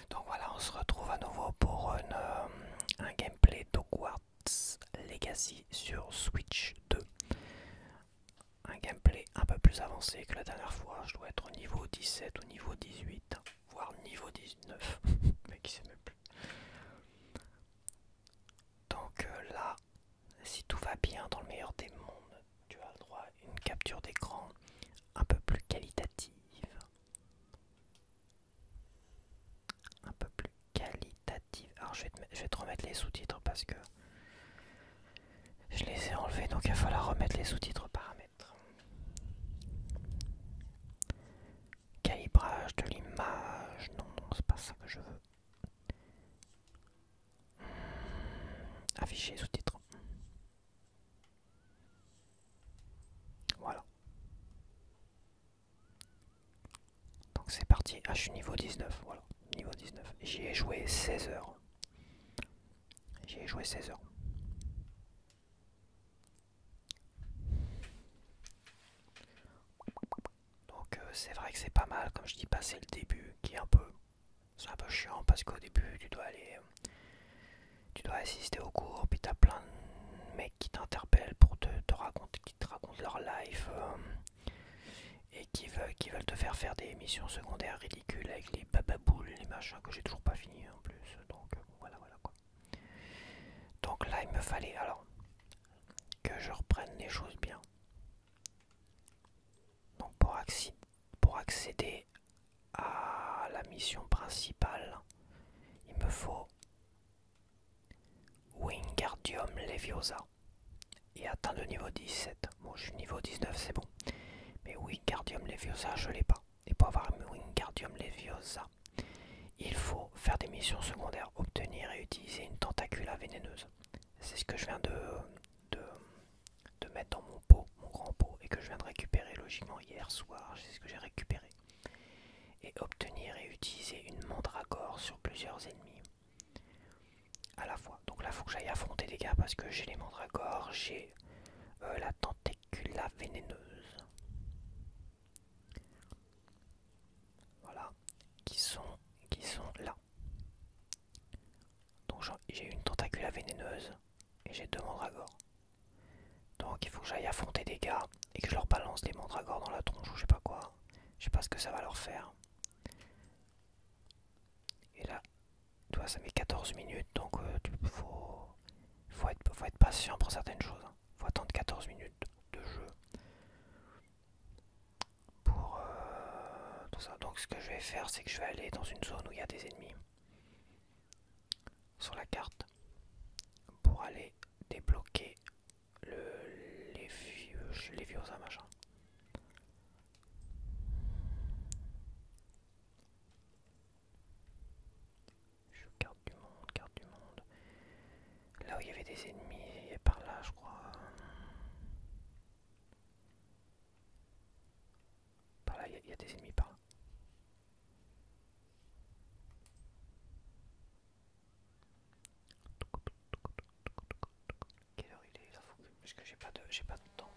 Donc voilà, on se retrouve à nouveau pour un gameplay d'Hogwarts Legacy sur Switch 2. Un gameplay un peu plus avancé que la dernière fois. Je dois être au niveau 17 ou niveau 18, voire niveau 19. Mais qui sait même plus. Donc là, si tout va bien dans le meilleur des mondes, tu as le droit à une capture d'écran un peu plus qualitative. Un peu plus qualitative. Alors je vais te remettre les sous-titres parce que je les ai enlevés, donc il va falloir remettre les sous-titres paramètres. Calibrage de l'image. Non, non, c'est pas ça que je veux. Afficher sous-titres. Voilà. Donc c'est parti. Ah, je suis niveau 19. Voilà. Niveau 19. J'y ai joué 16 heures. J'y ai joué 16 heures. Donc c'est vrai que c'est pas mal, comme je dis, passer le début qui est un peu. C'est un peu chiant parce qu'au début tu dois aller. Tu dois assister au cours, puis t'as plein de mecs qui t'interpellent pour te raconter, qui te racontent leur life et qui veulent te faire des missions secondaires ridicules avec les bababoules, les machins que j'ai toujours pas fini en plus. Donc voilà, voilà quoi. Donc là il me fallait alors que je reprenne les choses bien. Donc pour accéder à la mission principale, il me faut Wingardium Leviosa et atteindre le niveau 17. Bon, je suis niveau 19, c'est bon. Mais Wingardium Leviosa, je l'ai pas. Et pour avoir Wingardium Leviosa, il faut faire des missions secondaires, obtenir et utiliser une tentacula vénéneuse. C'est ce que je viens de, de mettre dans mon pot, mon grand pot, et que je viens de récupérer logiquement hier soir. C'est ce que j'ai récupéré. Et obtenir et utiliser une mandragore sur plusieurs ennemis à la fois. Donc là, il faut que j'aille affronter des gars parce que j'ai les mandragores, j'ai la tentacula vénéneuse. Voilà, qui sont là. Donc j'ai une tentacula vénéneuse et j'ai deux mandragores. Donc il faut que j'aille affronter des gars et que je leur balance des mandragores dans la tronche ou je sais pas quoi. Je sais pas ce que ça va leur faire. Et là, tu vois, ça met 14 minutes, donc faut être patient pour certaines choses. Hein. Faut attendre 14 minutes de jeu pour tout ça. Donc ce que je vais faire, c'est que je vais aller dans une zone où il y a des ennemis sur la carte pour aller débloquer les vieux machin. Je garde du monde, garde du monde. Là où il y avait des ennemis, et par là je crois. Par là, il y a des ennemis par là. Quelle heure il est là? Parce que j'ai pas de temps.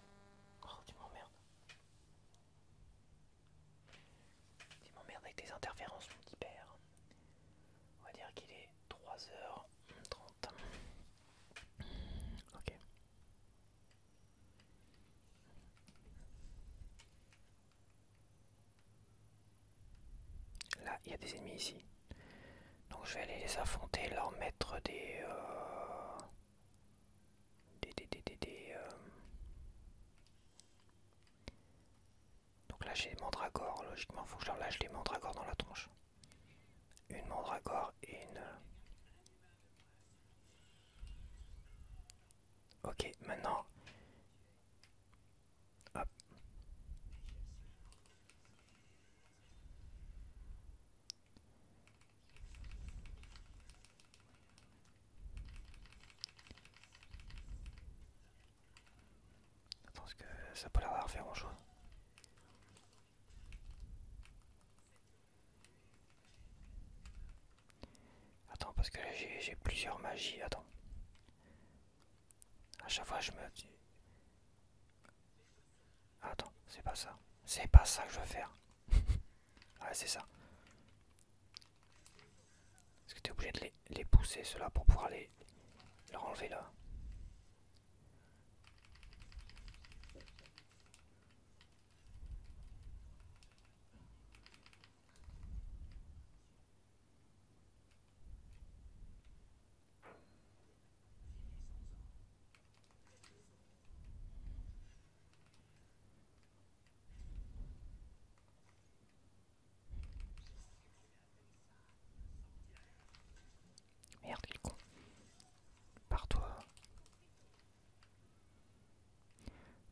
Oh, tu m'emmerdes. Tu m'emmerdes avec tes interférences, mon petit père. On va dire qu'il est 3h30. Ok. Là, il y a des ennemis ici. Donc je vais aller les affronter, leur mettre Donc là j'ai les mandragores, logiquement faut que je leur lâche les mandragores dans la tronche. Une mandragore et une... Ok, maintenant... Hop. Attends, parce que ça peut l'avoir fait grand chose. Attends, parce que là j'ai plusieurs magies, attends. À chaque fois je me dis... Attends, c'est pas ça. C'est pas ça que je veux faire. Ouais, c'est ça. Parce que tu es obligé de les pousser ceux-là pour pouvoir les leur enlever là. Merde, quel con. Pars-toi.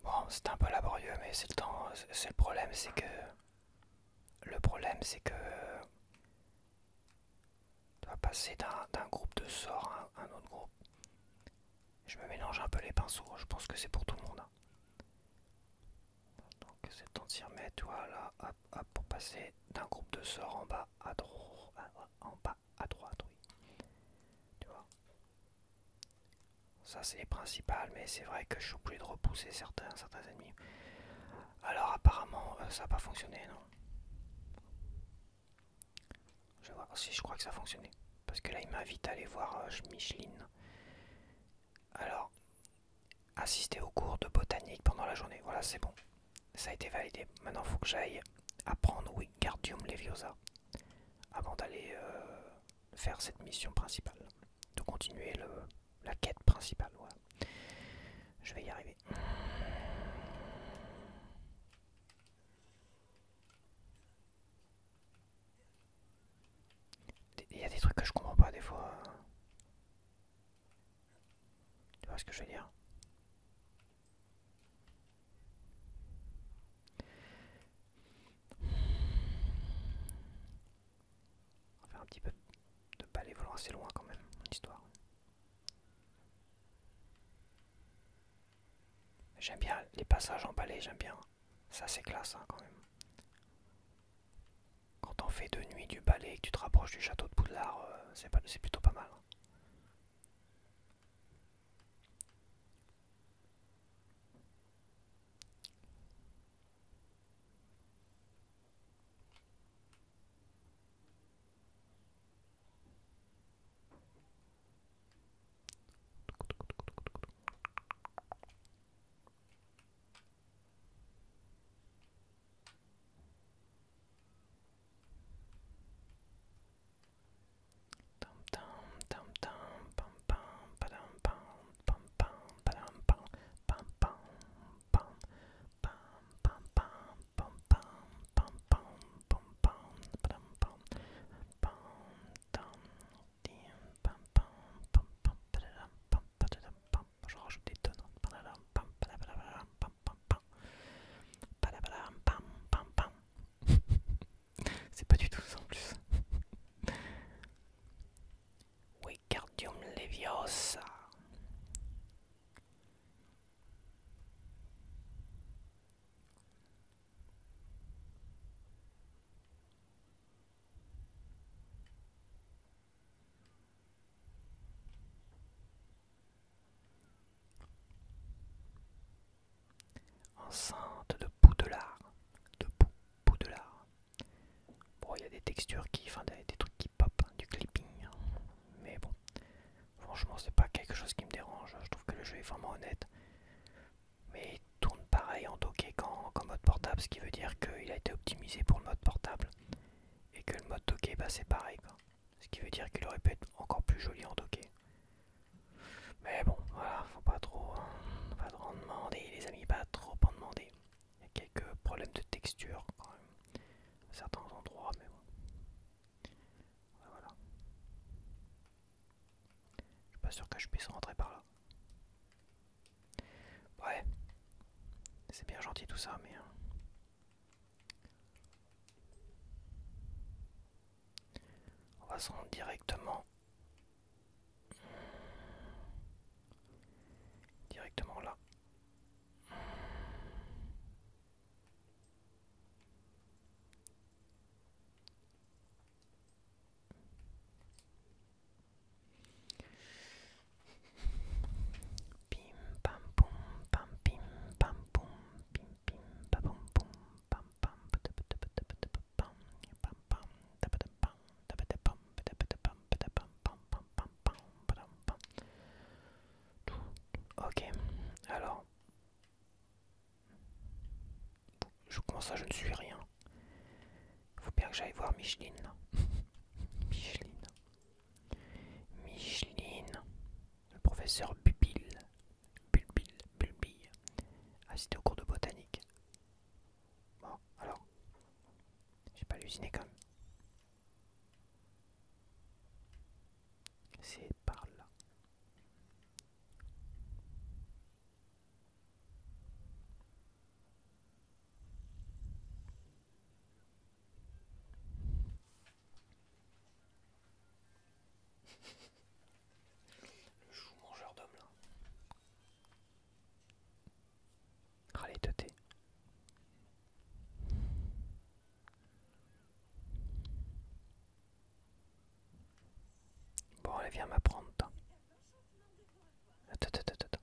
Bon, c'est un peu laborieux, mais c'est le temps. C'est le problème, c'est que. Le problème, c'est que. Tu vas passer d'un groupe de sorts à un autre groupe. Je me mélange un peu les pinceaux, je pense que c'est pour tout le monde. Donc c'est le temps de s'y remettre, voilà, hop, hop, pour passer d'un groupe de sorts en bas à droite. En bas à droite, oui. Tu vois. Ça c'est les principales, mais c'est vrai que je suis obligé de repousser certains ennemis. Alors apparemment ça n'a pas fonctionné, non. Je vais voir si je crois que ça a fonctionné. Parce que là il m'invite à aller voir Micheline. Alors, assister au cours de botanique pendant la journée, voilà c'est bon. Ça a été validé. Maintenant il faut que j'aille apprendre Wingardium Leviosa avant d'aller faire cette mission principale. De continuer la quête principale, voilà. Je vais y arriver. Il y a des trucs que je comprends pas des fois. Tu vois ce que je veux dire? On va faire un petit peu de balai volant assez loin quand même, mon histoire. J'aime bien les passages en balai, j'aime bien. Ça c'est classe hein, quand même. Quand on fait de nuit du balai et que tu te rapproches du château de Poudlard, c'est plutôt pas mal. Je rajoute des tonnes. C'est pas du tout ça en plus. Wingardium Leviosa. Enceinte de Poudlard. De Poudlard. Bon, il y a des textures qui. Enfin, des trucs qui pop, hein, du clipping. Mais bon, franchement, c'est pas quelque chose qui me dérange. Je trouve que le jeu est vraiment honnête. Mais il tourne pareil en docké qu'en mode portable, ce qui veut dire qu'il a été optimisé pour le mode portable. Et que le mode docké, bah, c'est pareil, quoi. Ce qui veut dire qu'il aurait pu être encore plus joli en docké. Mais bon, voilà, faut pas trop en demander, les amis, pas trop en demander. Il y a quelques problèmes de texture quand même, à certains endroits, mais bon. Voilà. Je suis pas sûr que je puisse rentrer par là. Ouais, c'est bien gentil tout ça, mais on va se rendre directement là. Pim pam poum pam pim pam poum pim pim pam poum pam pam pam pam pam pam pam pam pam pam pam pam pam pam pam Comment ça, je ne suis rien? Faut bien que j'aille voir Micheline. Micheline. Micheline. Le professeur Bubil. Bulbil. Bulbille. Ah, c'était au cours de botanique. Bon, alors. J'ai pas halluciné quand même. C'est par là. Le chou mangeur d'hommes là. Ah les teutés. Bon, allez, viens m'apprendre. Attends, attends, attends, attends.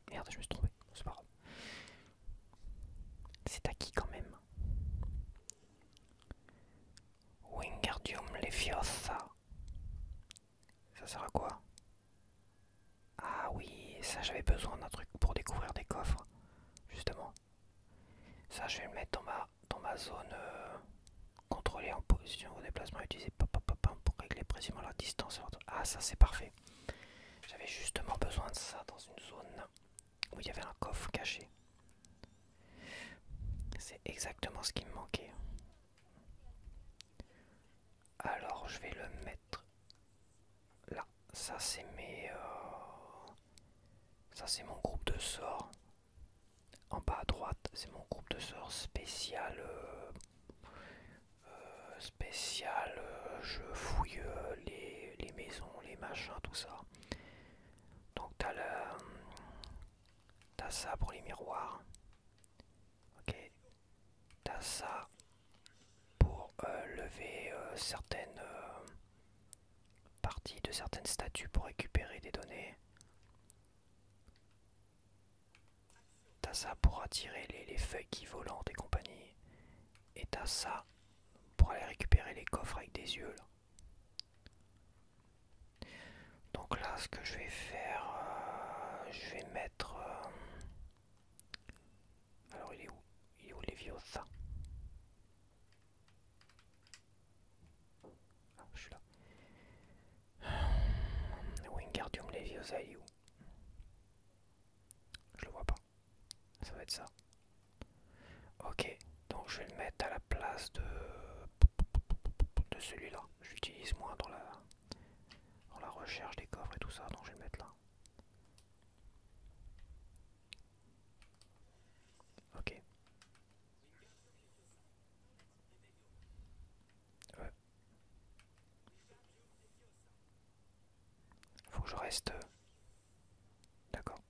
Merde, je me suis trompé. C'est pas grave. C'est à qui quand même? Wingardium Leviosa. Ça sert à quoi? Ah oui, ça j'avais besoin d'un truc pour découvrir des coffres. Justement. Ça je vais le mettre dans ma zone contrôlée en position au déplacement utilisé pour régler précisément la distance. Ah ça c'est parfait. J'avais justement besoin de ça dans une zone où il y avait un coffre caché. C'est exactement ce qui me manquait. Alors je vais le mettre là. Ça c'est ça c'est mon groupe de sorts. En bas à droite, c'est mon groupe de sorts spécial. Je fouille les maisons, les machins, tout ça. Donc t'as ça pour les miroirs. Ok. T'as ça pour lever certaines parties de certaines statues pour récupérer des données. T'as ça pour attirer les feuilles qui volantes et compagnie. Et t'as ça pour aller récupérer les coffres avec des yeux là. Donc là ce que je vais faire, je vais mettre... alors il est où? Il est où Leviosa? Ah, je suis là. Wingardium Leviosa il est où? Je le vois pas. Ça va être ça. Ok, donc je vais le mettre à la place de celui-là. Je l'utilise moins dans la recherche des coffres et tout ça, donc je vais le mettre là. Ok. Faut que je reste... D'accord.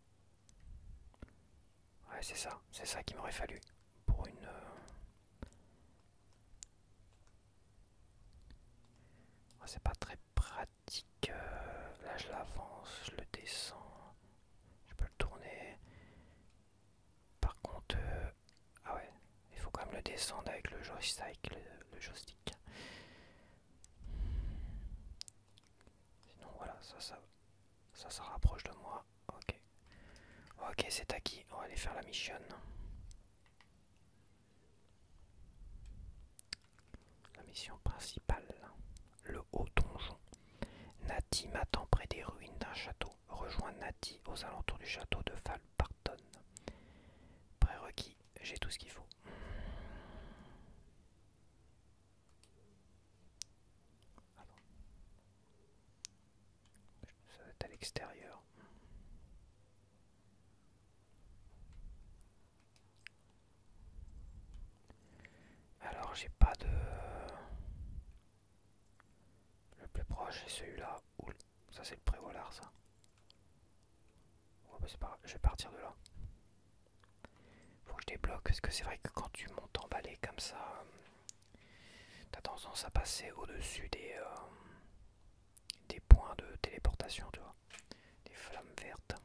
Ouais, c'est ça qu'il m'aurait fallu pour une... c'est pas très pratique. Là je l'avance, je le descends. Je peux le tourner. Par contre... ah ouais, il faut quand même le descendre avec le joystick. Le joystick. Sinon voilà, ça rapproche de moi. Ok. Ok, c'est acquis. On va aller faire la mission. La mission principale. Le haut donjon. Nati m'attend près des ruines d'un château. Rejoins Nati aux alentours du château de Valparton. Prérequis, j'ai tout ce qu'il faut. Attends. Ça va être à l'extérieur. Alors j'ai pas de... Le plus proche c'est celui-là. Ça c'est le prévolard ça. Bon, bah, c'est pas grave, je vais partir de là. Faut que je débloque parce que c'est vrai que quand tu montes en balai comme ça, t'as tendance à passer au-dessus des points de téléportation, tu vois. Des flammes vertes.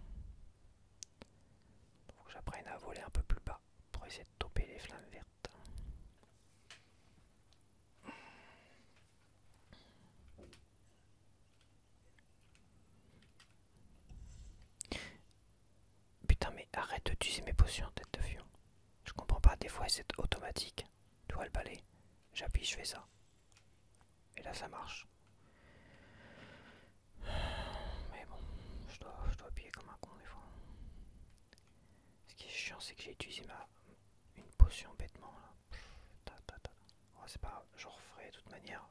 Faut que j'apprenne à voler un peu plus bas pour essayer de toper les flammes vertes. Putain mais arrête d'utiliser mes potions tête de fion. Je comprends pas, des fois c'est automatique. Tu vois le balai, j'appuie, je fais ça. Et là ça marche. Mais bon, je dois appuyer comme un con des fois. Ce qui est chiant c'est que j'ai utilisé une potion bêtement là. Oh, c'est pas grave, je referai de toute manière.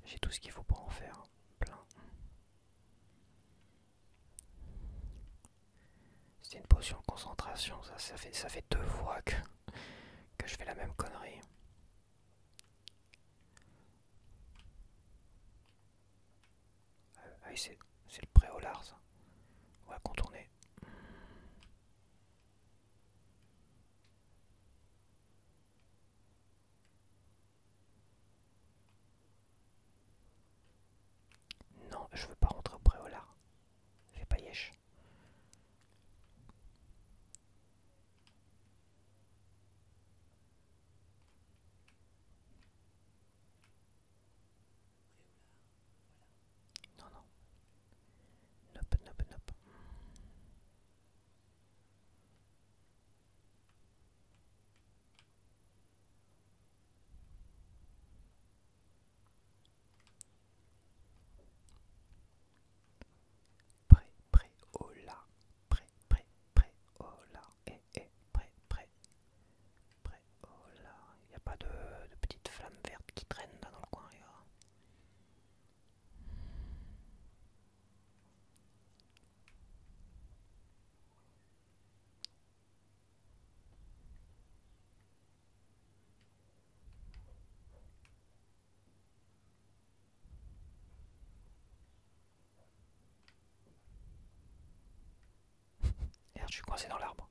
J'ai tout ce qu'il faut pour en faire plein. C'était une potion de concentration, ça fait 2 fois que je fais la même connerie. Ah oui, c'est le préolard ça. On va contourner. Non, je veux pas rentrer au préolard. Fais pas yesh. Non, non. Nope, nope, nope. Prêt, prêt, oh là. Prêt, prêt, prêt, oh là. Prêt, prêt, prêt, oh là. Y a pas de petites flammes vertes qui traînent là dans le coin, les gars. Merde, je suis coincé dans l'arbre.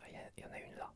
Ah, y en a une là.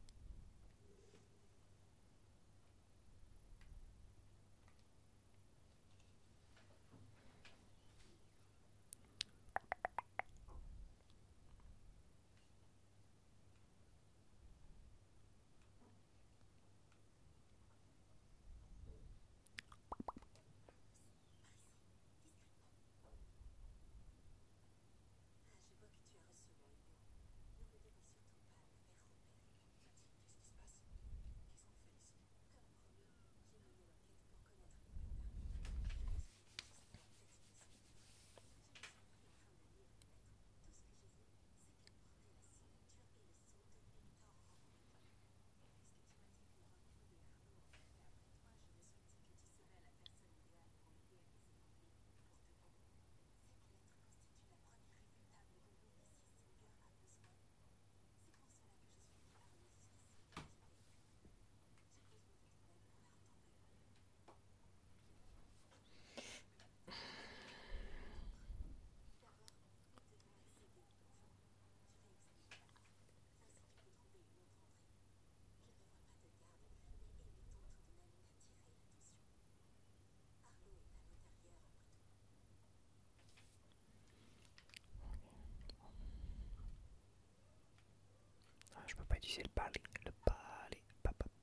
Ah, je peux pas utiliser le balai. Le balai.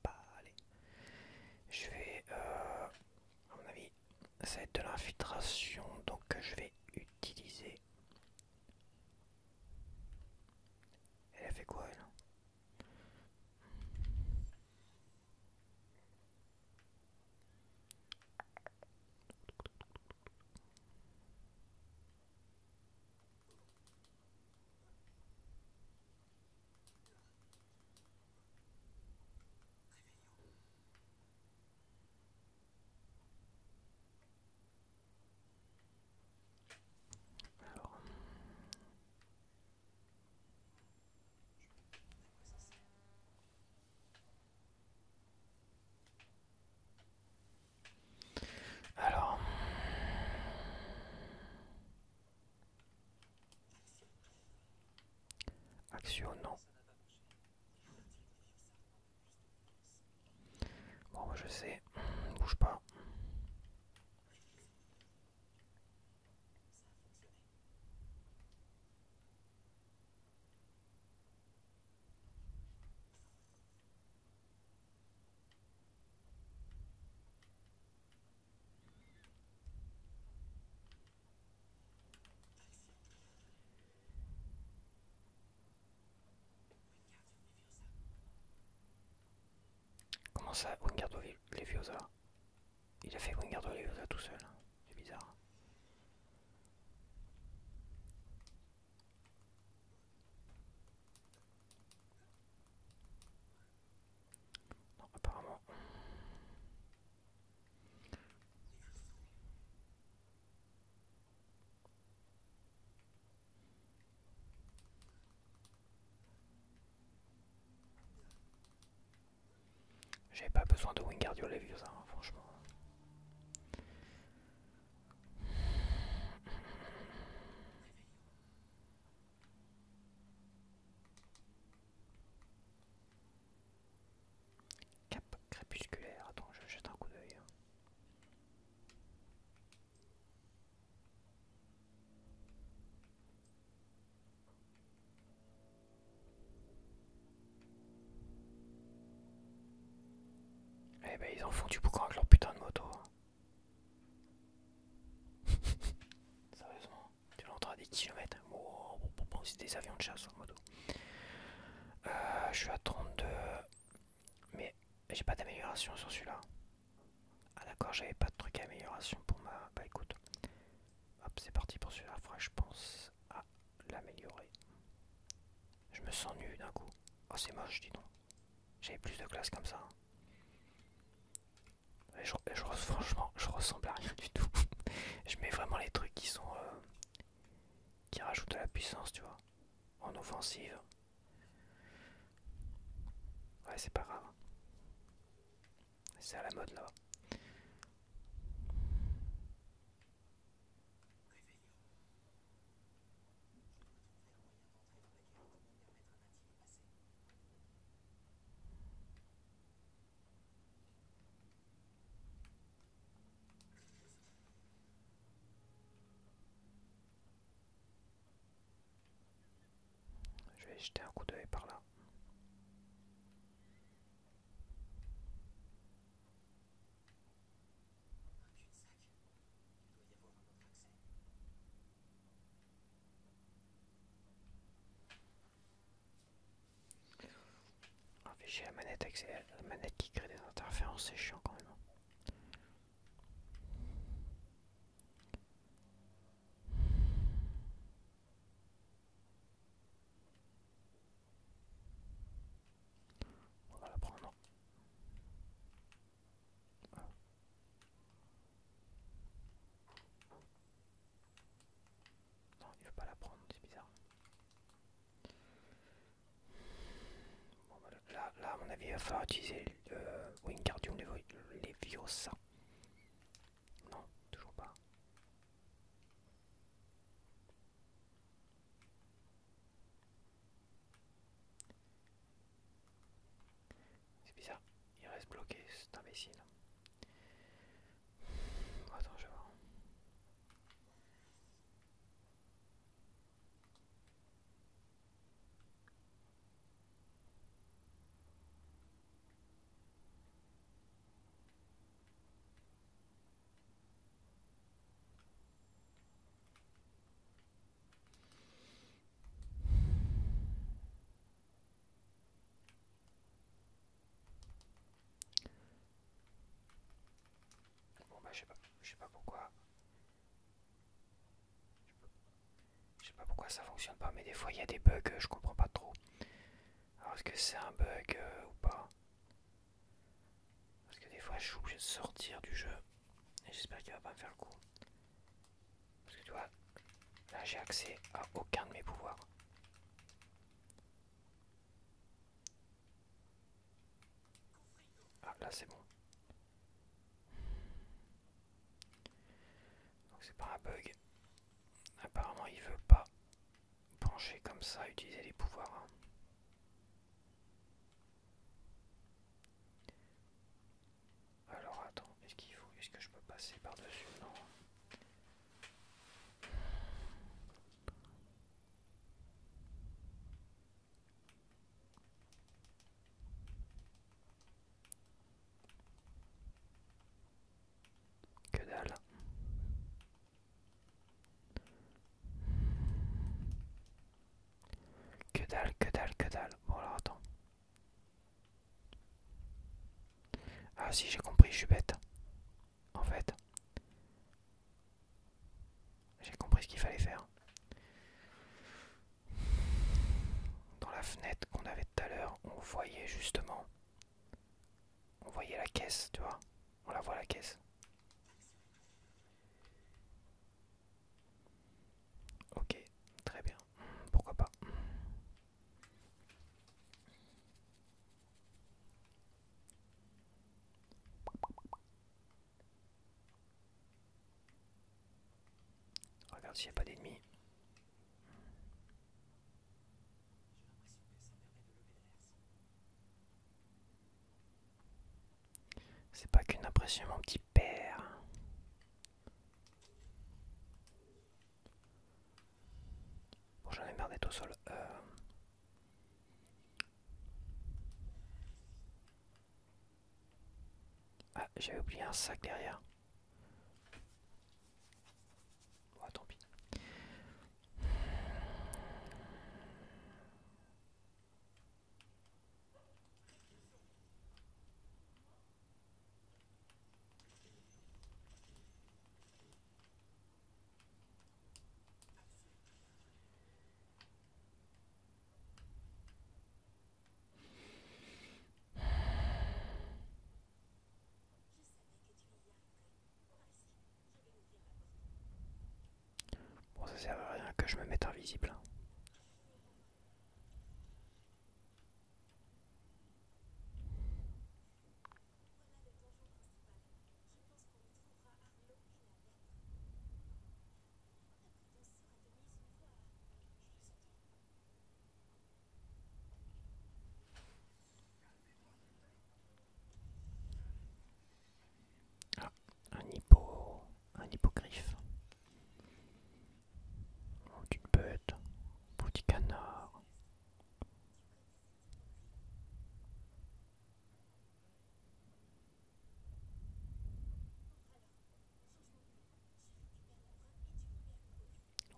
Balai. Je vais, à mon avis, ça va être de l'infiltration, donc je vais utiliser. Elle a fait quoi elle? impressionnant. Bon, moi je sais, bouge pas. Comment ça, Wingardo Leviosa? Il a fait Wingardo Leviosa tout seul. C'est bizarre. Non, apparemment. J'avais pas besoin de Wingardio Leviosa, hein, franchement. Cap crépusculaire, attends, je jette un coup d'œil. Eh ben ils en font du boucan avec leur putain de moto. Sérieusement, tu l'entends à des kilomètres. Wow, c'est des avions de chasse en moto. Je suis à 32. Mais j'ai pas d'amélioration sur celui-là. Ah d'accord, j'avais pas de truc d'amélioration pour ma... Bah écoute. Hop, c'est parti pour celui-là. Faudrait que je pense à l'améliorer. Je me sens nu d'un coup. Oh c'est moche, dis donc. J'avais plus de classe comme ça. Franchement, je ressemble à rien du tout. Je mets vraiment les trucs qui sont... qui rajoutent de la puissance, tu vois. En offensive. Ouais, c'est pas grave. C'est à la mode là. Je vais jeter un coup d'œil par là. J'ai la manette avec la manette qui crée des interférences, c'est chiant quand même. On va la prendre. Non, il veut pas la prendre, c'est bizarre. Bon, bah, là, à mon avis, il va falloir utiliser Wingardium Leviosa. Non, toujours pas. C'est bizarre, il reste bloqué, cet imbécile. Bon, attends, je vais voir. Bon bah je sais pas pourquoi. Je sais pas pourquoi ça fonctionne pas, mais des fois il y a des bugs, je comprends pas trop. Alors est-ce que c'est un bug ou pas? Parce que des fois je suis obligé de sortir du jeu. Et j'espère qu'il va pas me faire le coup. Parce que tu vois, là j'ai accès à aucun de mes pouvoirs. Ah là c'est bon. Donc c'est pas un bug. Apparemment il veut pas pencher comme ça, utiliser les pouvoirs. Hein. dalle, que dalle, que dalle. Bon alors attends. Ah si j'ai compris, je suis bête. En fait, j'ai compris ce qu'il fallait faire. Dans la fenêtre qu'on avait tout à l'heure, on voyait justement. On voyait la caisse, tu vois. On la voit la caisse. Ok, très bien. Pourquoi pas. Regarde s'il n'y a pas d'ennemis. C'est pas qu'une impression, mon petit père. Bon, j'en ai marre d'être au sol. Ah, j'avais oublié un sac derrière. Oh, tant pis. Bon, ça sert à rien que je me mette invisible. Ah, un hippogriffe. Oh, petite bête, petit canard.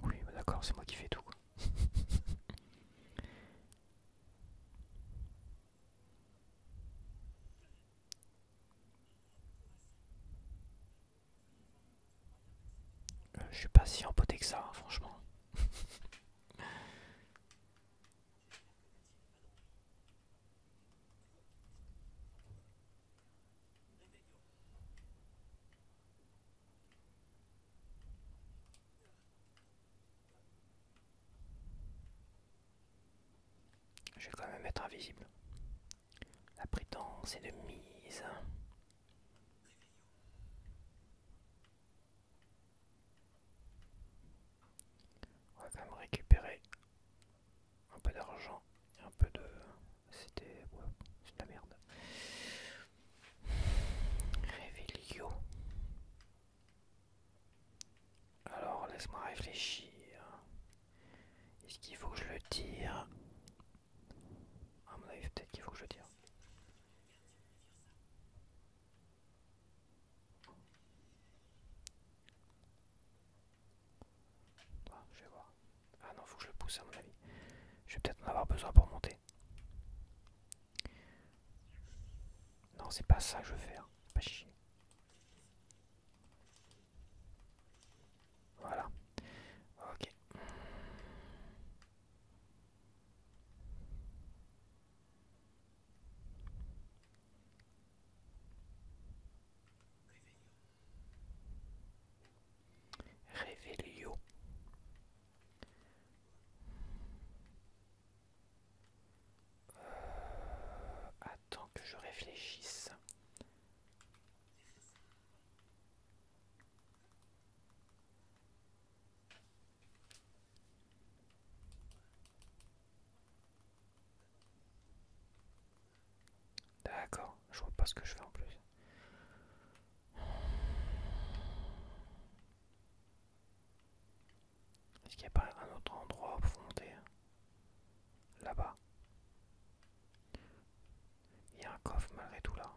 Oui, bah d'accord, c'est moi qui fais tout, quoi. Je suis pas si empoté que ça, hein, franchement. Je vais quand même être invisible. La prétence est de mise. On va quand même récupérer un peu d'argent et un peu de... C'était... Ouais, c'est de la merde. Réveillio. Alors, laisse-moi réfléchir. Est-ce qu'il faut que je le tire? À mon avis, peut-être qu'il faut que je le tire. Ah, je vais voir. Ah non, faut que je le pousse à mon avis. Je vais peut-être en avoir besoin pour monter. Non, c'est pas ça que je veux faire. Pas chier. Voilà. Ok. Réveillio. Attends que je réfléchisse. D'accord, je vois pas ce que je fais en plus. Est-ce qu'il n'y a pas un autre endroit pour monter? Là-bas. Il y a un coffre malgré tout là.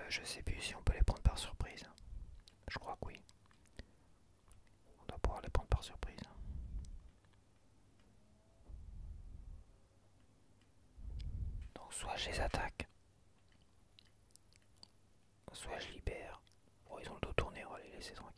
Je sais plus si on peut les prendre par surprise. Je crois que oui. On doit pouvoir les prendre par surprise. Donc soit je les attaque, soit je libère. Bon, ils ont le dos tourné, on va les laisser tranquilles.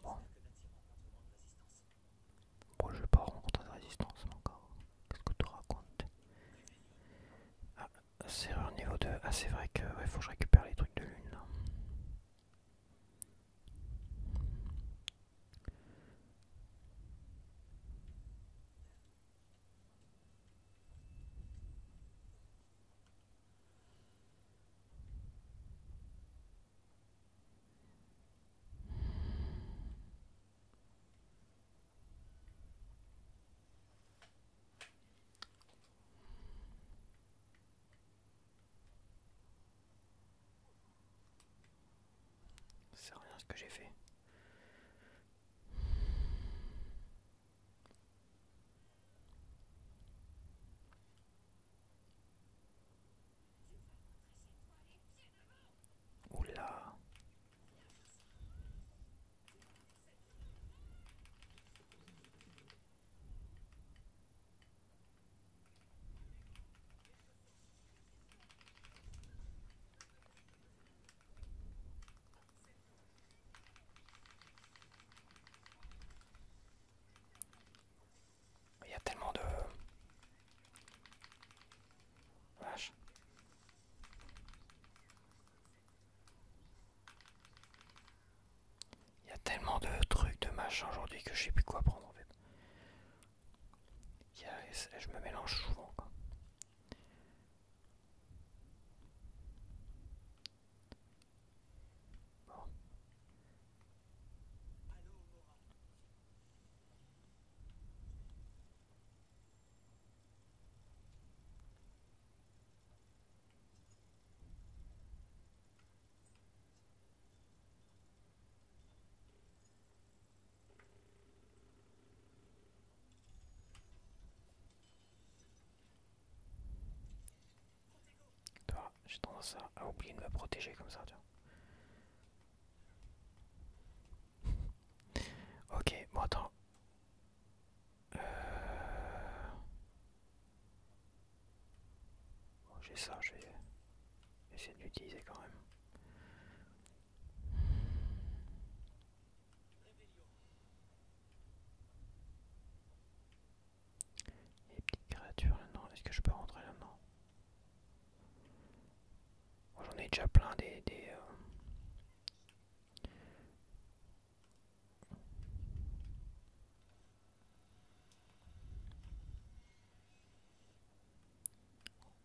Bon. Bon, je vais pas rencontrer de résistance encore. Qu'est-ce que tu racontes? Ah, serrure niveau 2. Ah, c'est vrai que faut que je récupère les trucs de lune là. C'est rien ce que j'ai fait. Oula. Il y a tellement de... Vache. Il y a tellement de trucs, de machins aujourd'hui que je sais plus quoi prendre en fait. Je me mélange souvent quoi. Bon. J'ai tendance à oublier de me protéger comme ça, tiens. Ok, bon attends. Bon, j'ai ça, je vais essayer de l'utiliser quand même. Les petites créatures là-dedans, est-ce que je peux rentrer là-dedans? Bon, j'en ai déjà plein des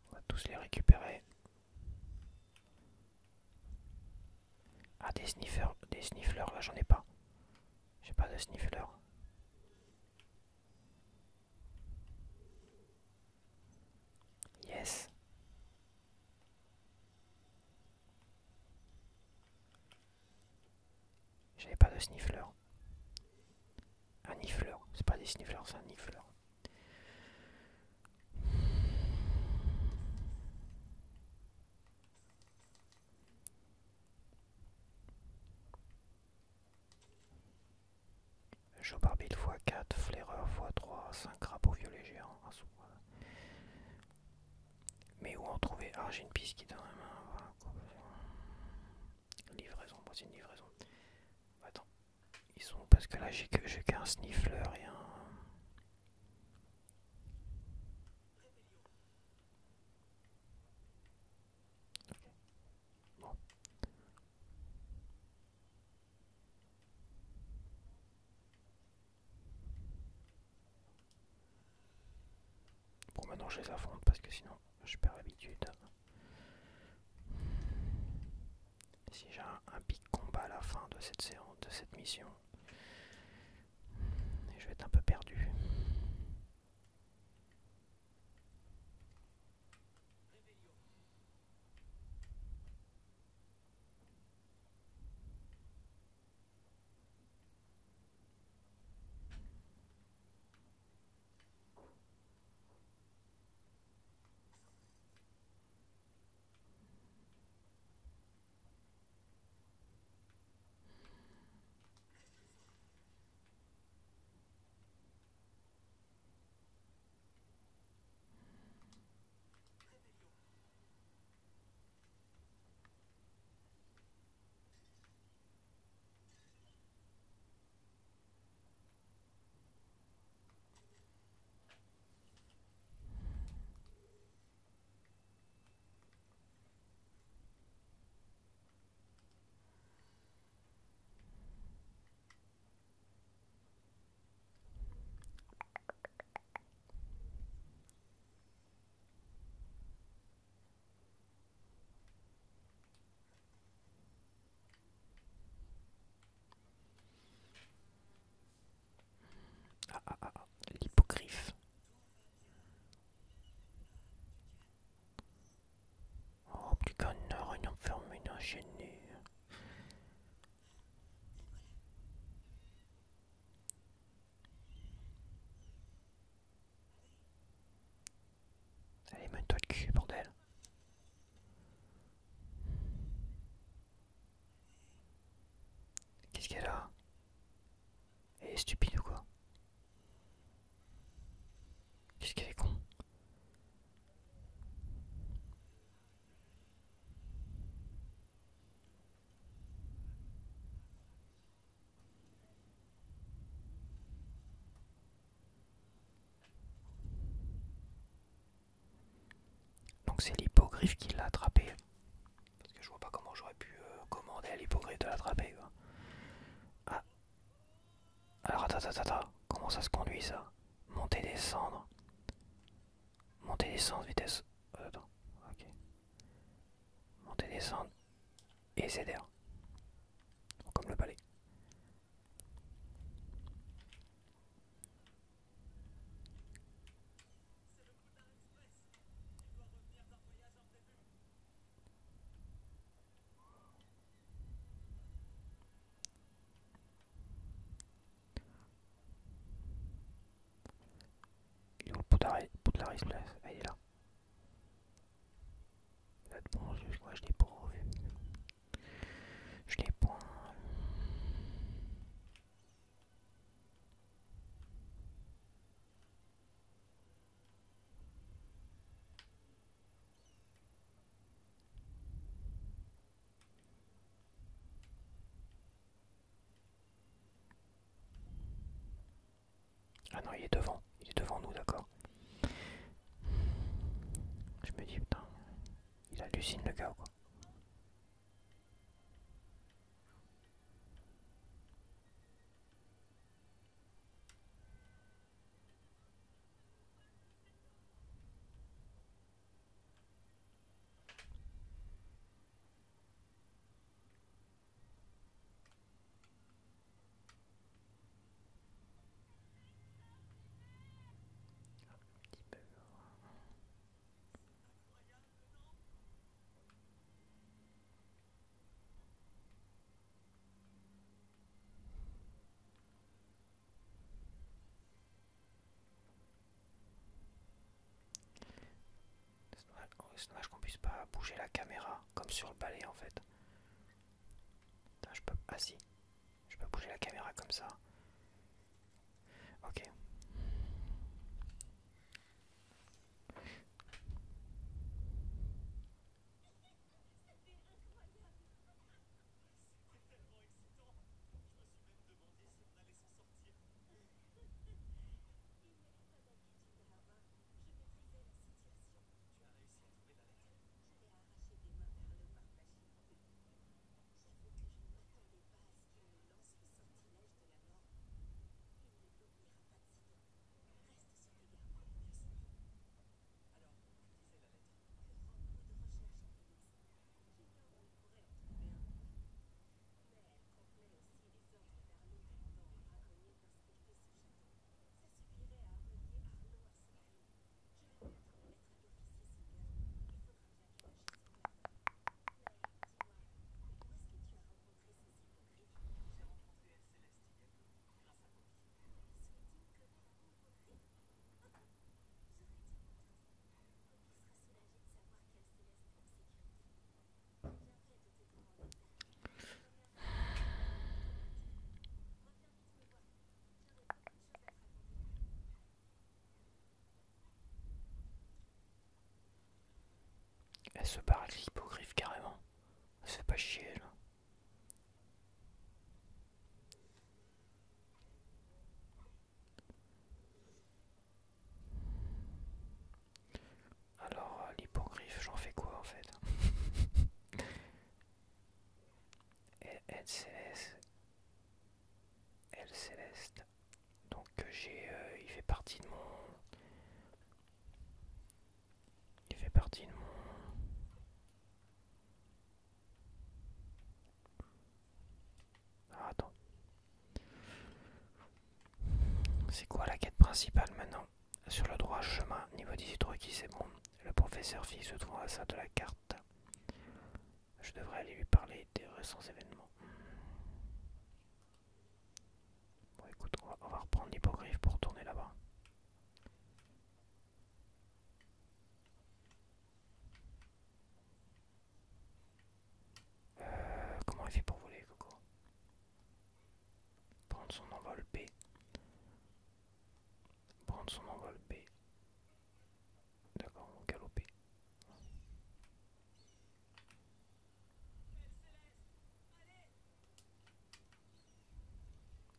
On va tous les récupérer. Ah, des sniffleurs, là j'en ai pas. J'ai pas de sniffleurs. Yes. J'avais pas de sniffleurs. Un nifleur. C'est pas des sniffleurs, c'est un nifleur. Chaud barbile x4, flaireur x3, 5 crapauds violets géants. Mais où en trouver? Ah, j'ai une piste qui est dans la main. Voilà, livraison, moi c'est une livraison. Attends, ils sont où? Parce que là j'ai qu'un sniffleur et un. sinon je les affronte parce que sinon je perds l'habitude. Si j'ai un pic combat à la fin de cette séance, de cette mission, je vais être un peu perdu. L'hippogriffe. Oh, plus qu'un heure, une enfermée, une enchaînée. Allez, mène-toi le cul, bordel. Qu'est-ce qu'elle a? Elle est stupide ou quoi? Qu'est-ce qu'elle est con? Donc c'est l'hippogriffe qui l'a attrapé. Parce que je vois pas comment j'aurais pu commander à l'hippogriffe de l'attraper. Ah, alors attends. Comment ça se conduit ça? Monter, descendre. Monter, descendre, vitesse. Attends, ok. Monter, descendre. Et ZR. Comme le balai. Il est où le Poudlard Express? Ah, il est là. Il va être bon, moi je l'ai pas revu. Je l'ai point. Ah non, il est devant. Il est devant nous, d'accord. Je me dis, putain, il hallucine le gars ou quoi. Petit peu. C'est dommage qu'on puisse pas bouger la caméra comme sur le balai en fait. Putain, je peux. Ah si, je peux bouger la caméra comme ça. Ok. Elle se barre avec l'hippogriffe carrément. Elle se fait pas chier là. Alors l'hippogriffe, j'en fais quoi en fait? Elle céleste. Elle céleste. Donc il fait partie de mon. Il fait partie de mon. Ah, attends. C'est quoi la quête principale maintenant? Sur le droit chemin, niveau 18 requis, c'est bon. Le professeur Fille se trouve à la salle de la carte. Je devrais aller lui parler des récents événements. Bon écoute, on va reprendre l'hippogriffe pour tourner là-bas. Comment il fait pour voler, Coco? Prendre son envol B. Prendre son envol B. D'accord, on va galoper.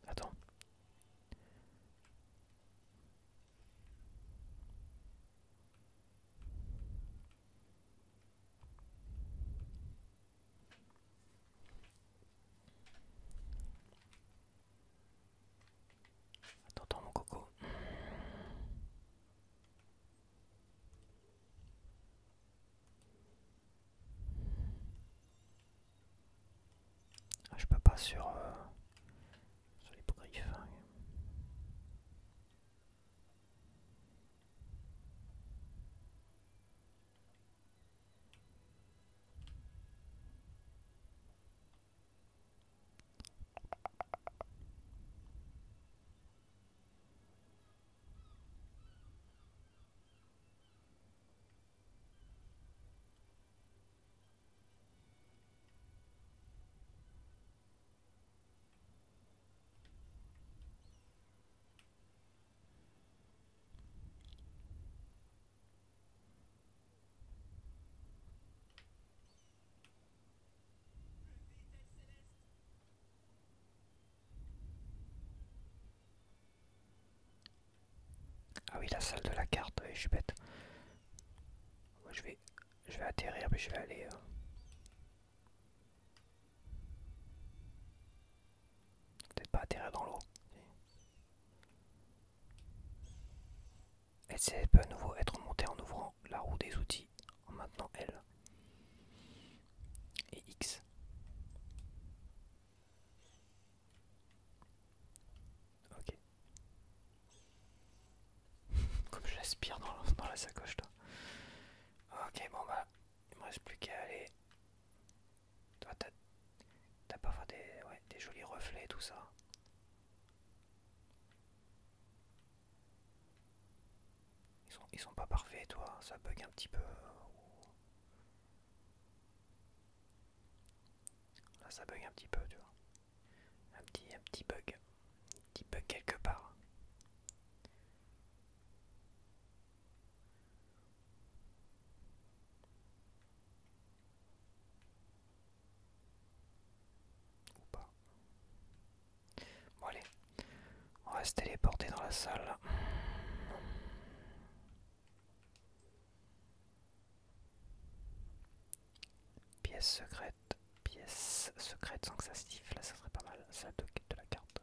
Attends. Attends, mon Coco. Ah, je peux pas sur l'hippogriffe. Ah oui, la salle de la carte, oui, je suis bête. Moi, je vais atterrir, mais je vais aller. Peut-être pas atterrir dans l'eau. Elle peut à nouveau être montée en ouvrant la roue des outils, en maintenant L et X. Ok. Comme je l'aspire dans la sacoche là. Ok, bon bah, il me reste plus qu'à aller. Toi, t'as parfois des jolis reflets, tout ça. Ils sont pas parfaits, toi, ça bug un petit peu. Là, ça bug un petit peu, tu vois. Un petit bug. Un petit bug quelque part. Ou pas. Bon, allez. On va se téléporter dans la salle. Pièce secrète sans que ça siffle, là ça serait pas mal, salle de la carte.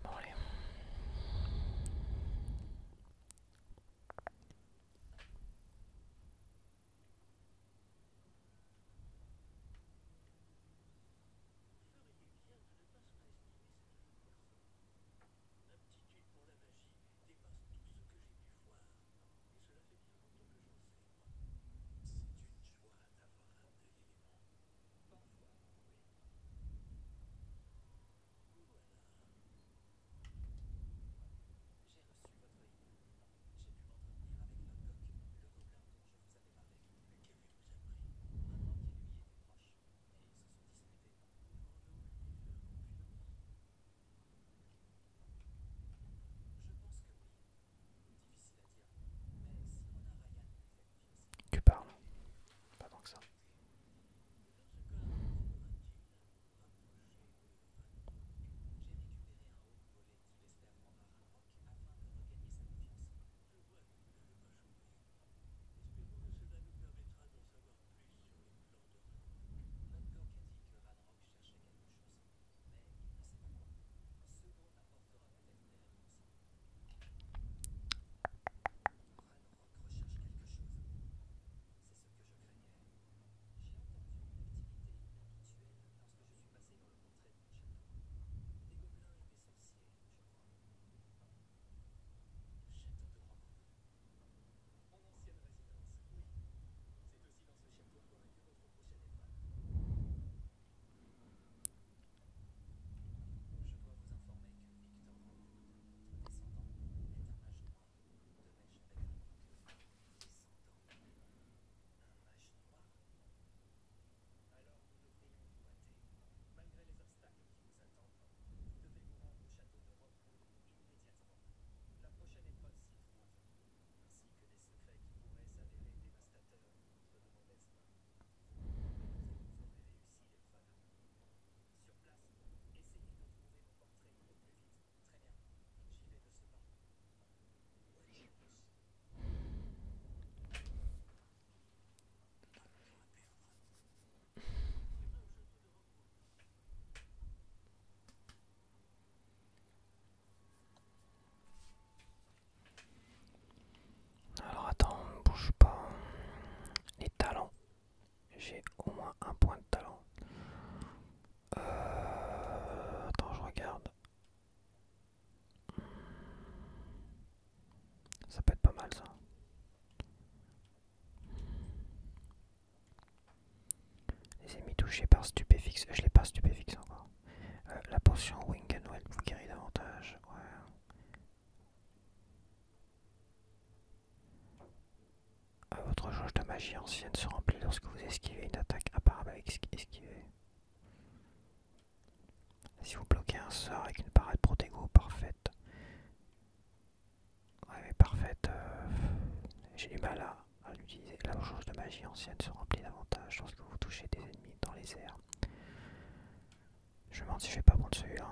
Bon allez. J'ai au moins un point de talent. Attends, je regarde. Ça peut être pas mal ça. Les ennemis touchés par stupéfixe. Je l'ai pas stupéfixe encore. La potion Wing and Well vous guérit davantage. Ouais. Votre jauge de magie ancienne se remplit lorsque vous esquivez une attaque imparable avec esquiver. Si vous bloquez un sort avec une parade protego parfaite. Ouais mais parfaite, j'ai du mal à l'utiliser. La jauge de magie ancienne se remplit davantage lorsque vous touchez des ennemis dans les airs. Je me demande si je vais pas prendre celui-là.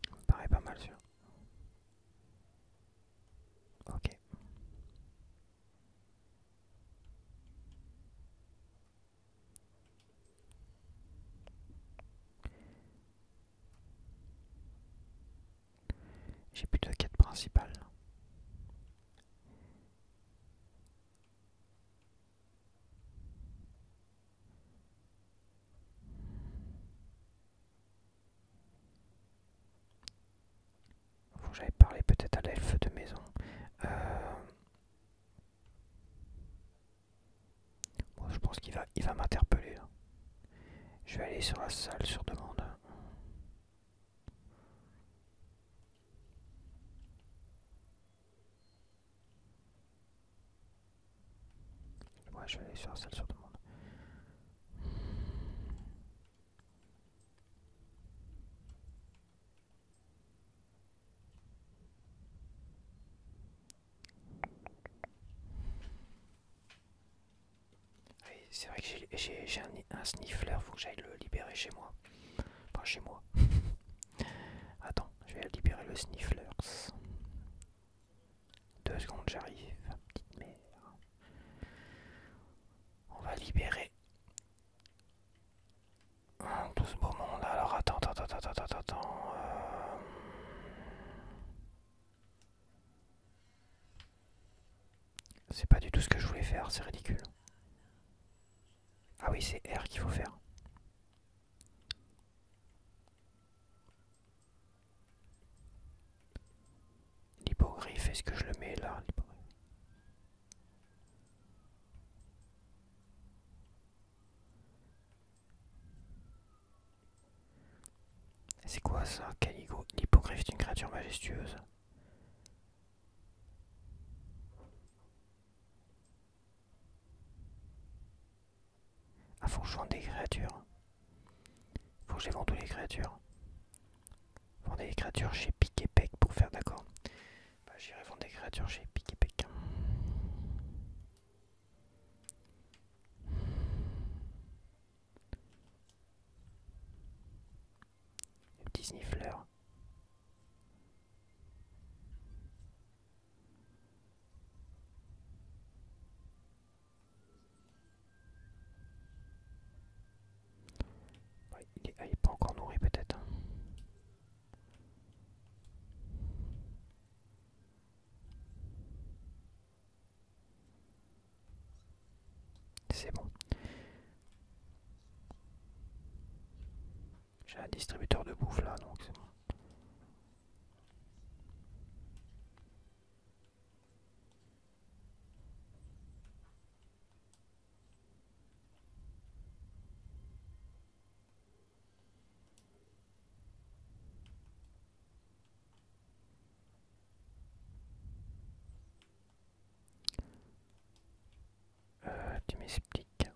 Ça me paraît pas mal celui-là. Ok. J'ai plus de quête principale. Faut que j'aille parler peut-être à l'elfe de maison. Bon, je pense il va m'interpeller là. Je vais aller sur la salle sur demande. Ouais, je vais aller sur la salle sur demande. Oui, c'est vrai que j'ai un sniffler, faut que j'aille le libérer chez moi. Enfin, chez moi. Attends, je vais libérer le sniffler. 2 secondes, j'arrive. Petite mère. On va libérer tout ce beau monde. Alors attends. C'est pas du tout ce que je voulais faire, c'est ridicule. Ah oui, c'est R qu'il faut faire. L'hippogriffe, est-ce que je le mets là? C'est quoi ça, Caligo? L'hippogriffe est une créature majestueuse. Ah, faut que je vende des créatures. Faut que je les vende toutes les créatures. Vendre des créatures chez Pic et Pec pour faire d'accord. Bah, j'irai vendre des créatures chez Pic et Pec. Le petit sniffler. Ouais, il est pas encore nourri peut-être. C'est bon. J'ai un distributeur de bouffe là, donc c'est bon. Tu m'expliques.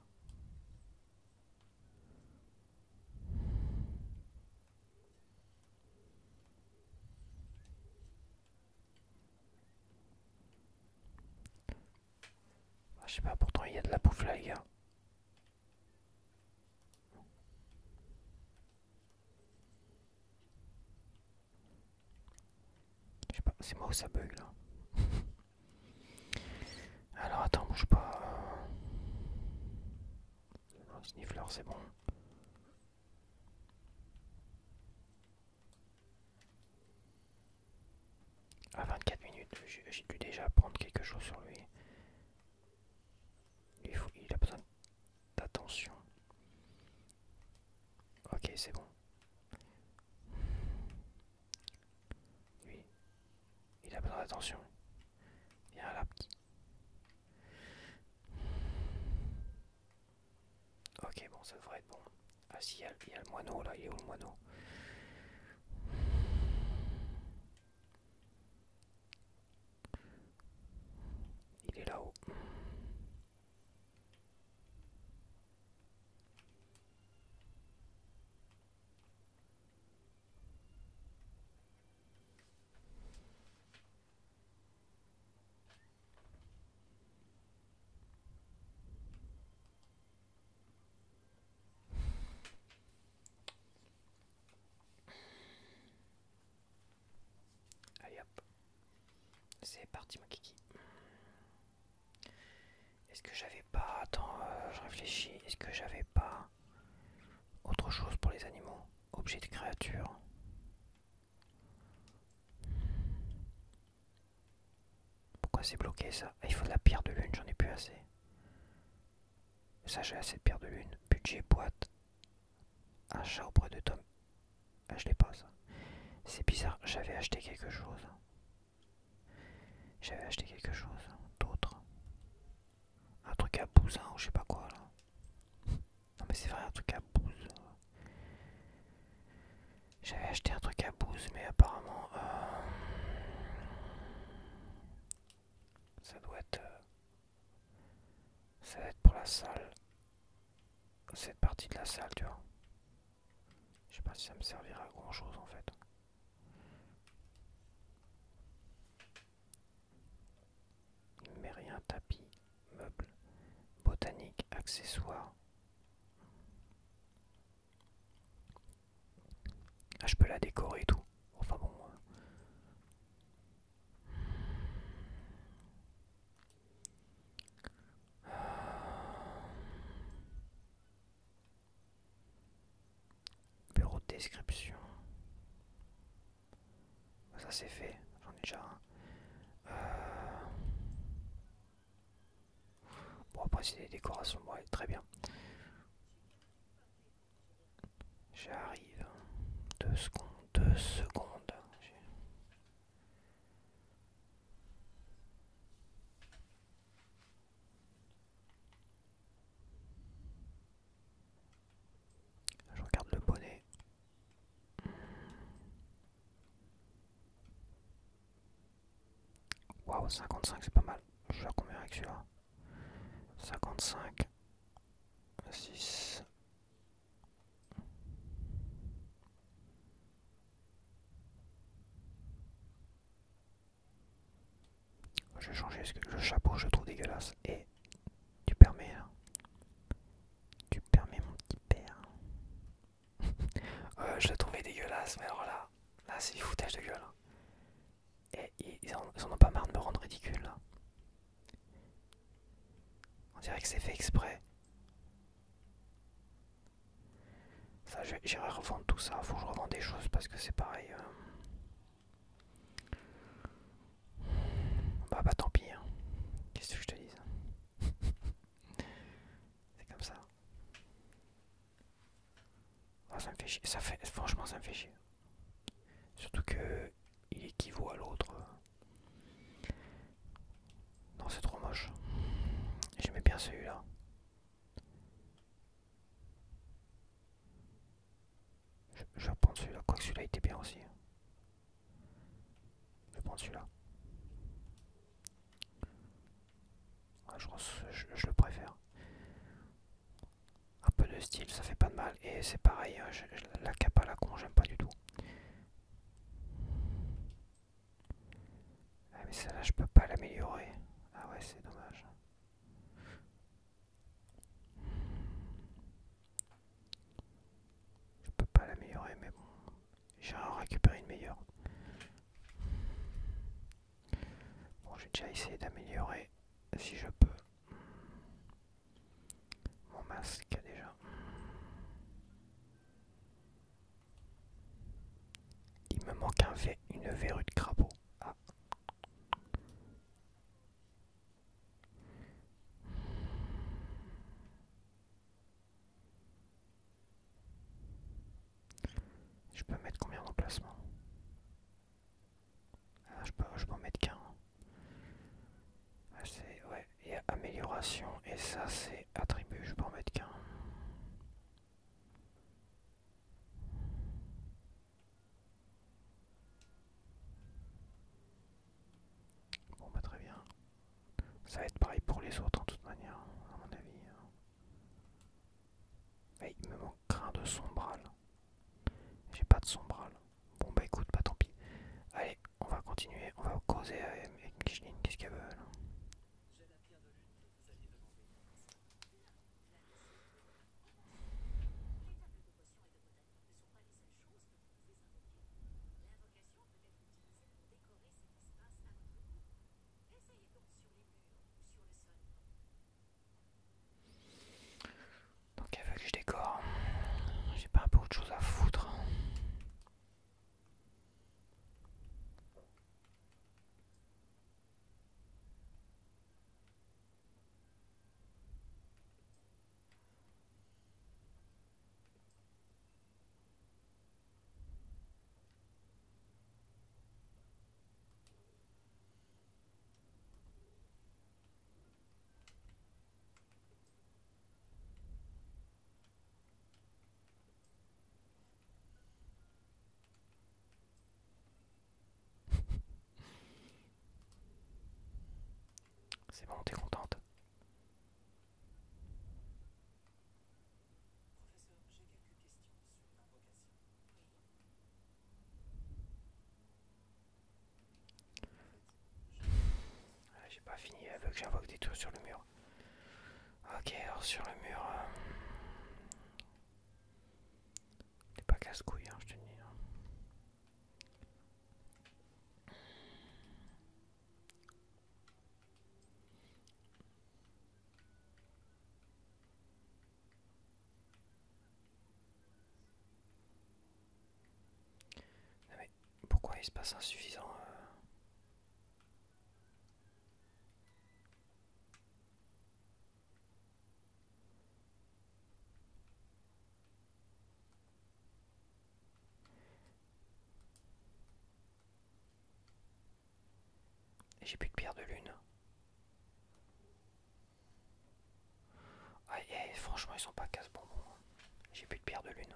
Ah, je sais pas, pourtant il y a de la bouffe là, les gars. Je sais pas, c'est moi où ça bug là. Alors attends, bouge pas. Le sniffler, c'est bon. À j'ai dû déjà prendre quelque chose sur lui. Il a besoin d'attention. Ok, c'est bon. Lui, il a besoin d'attention. Viens là, petit. Ok, bon, ça devrait être bon. Ah si, il y a le moineau là, il est où le moineau? Il est là-haut. Allez hop, c'est parti ma kiki. Est-ce que j'avais pas... Attends, je réfléchis. Est-ce que j'avais pas autre chose pour les animaux? Objet de créature. Pourquoi c'est bloqué ça? Ah, il faut de la pierre de lune, j'en ai plus assez. Ça j'ai assez de pierre de lune. Budget boîte. Achat auprès de Tom. Ah, je l'ai pas ça. C'est bizarre, j'avais acheté quelque chose. J'avais acheté quelque chose d'autre. Un truc à Bousin ou je sais pas quoi là. Non mais c'est vrai, un truc à Bouze. J'avais acheté un truc à Bouze mais apparemment ça doit être ça va être pour la salle. Cette partie de la salle, tu vois. Je sais pas si ça me servira à grand chose en fait. Mais rien, tapis, meubles, botanique, accessoires. Ah, je peux la décorer et tout. Enfin bon. Bureau de description. Ça c'est fait, j'en ai déjà un. Bon après c'est des décorations, ouais, très bien. J'arrive. 2 secondes, 2 secondes. Je regarde le bonnet. Waouh, 55 c'est pas mal. Je suis à combien avec celui-là? 55. 6. Je vais changer parce que le chapeau je le trouve dégueulasse. Et tu permets là. Tu permets mon petit père. Je l'ai trouvé dégueulasse, mais alors là c'est du foutage de gueule. Et ils en ont pas marre de me rendre ridicule là. On dirait que c'est fait exprès. Ça, j'irai revendre tout ça. Faut que je revende des choses parce que c'est pareil. Bah tant pis. Hein. Qu'est-ce que je te dise? C'est comme ça. Oh, ça me fait chier. Franchement, ça me fait chier. Surtout que il équivaut à l'autre. Non, c'est trop moche. J'aimais bien celui-là. Je vais reprendre celui-là. Quoique celui-là était bien aussi. Je vais prendre celui-là. Ouais, je le préfère. Un peu de style, ça fait pas de mal. Et c'est pareil, la cape à la con, j'aime pas du tout. Ah, mais celle-là, je peux pas l'améliorer. Ah ouais, c'est dommage. Je peux pas l'améliorer, mais bon. J'ai récupéré une meilleure. Bon, j'ai déjà essayé d'améliorer, si je peux, mon masque déjà. Il me manque une verrue de crapaud. Ah. les autres en toute manière, à mon avis. Mais il me manque un de sombral. J'ai pas de sombral. Bon bah écoute, pas tant pis. Allez, on va continuer, on va causer avec Micheline, qu'est-ce qu'elle veut là? Donc elle veut que je décore. J'ai pas un peu autre chose à foutre. C'est bon, t'es contente? J'ai pas fini, elle veut que j'invoque des trucs sur le mur. Ok, alors sur le mur... T'es pas casse-couille, hein, je te dis. Non mais pourquoi il se passe insuffisant J'ai plus de pierre de lune. Ah, franchement, ils sont pas casse-bonbons. J'ai plus de pierre de lune.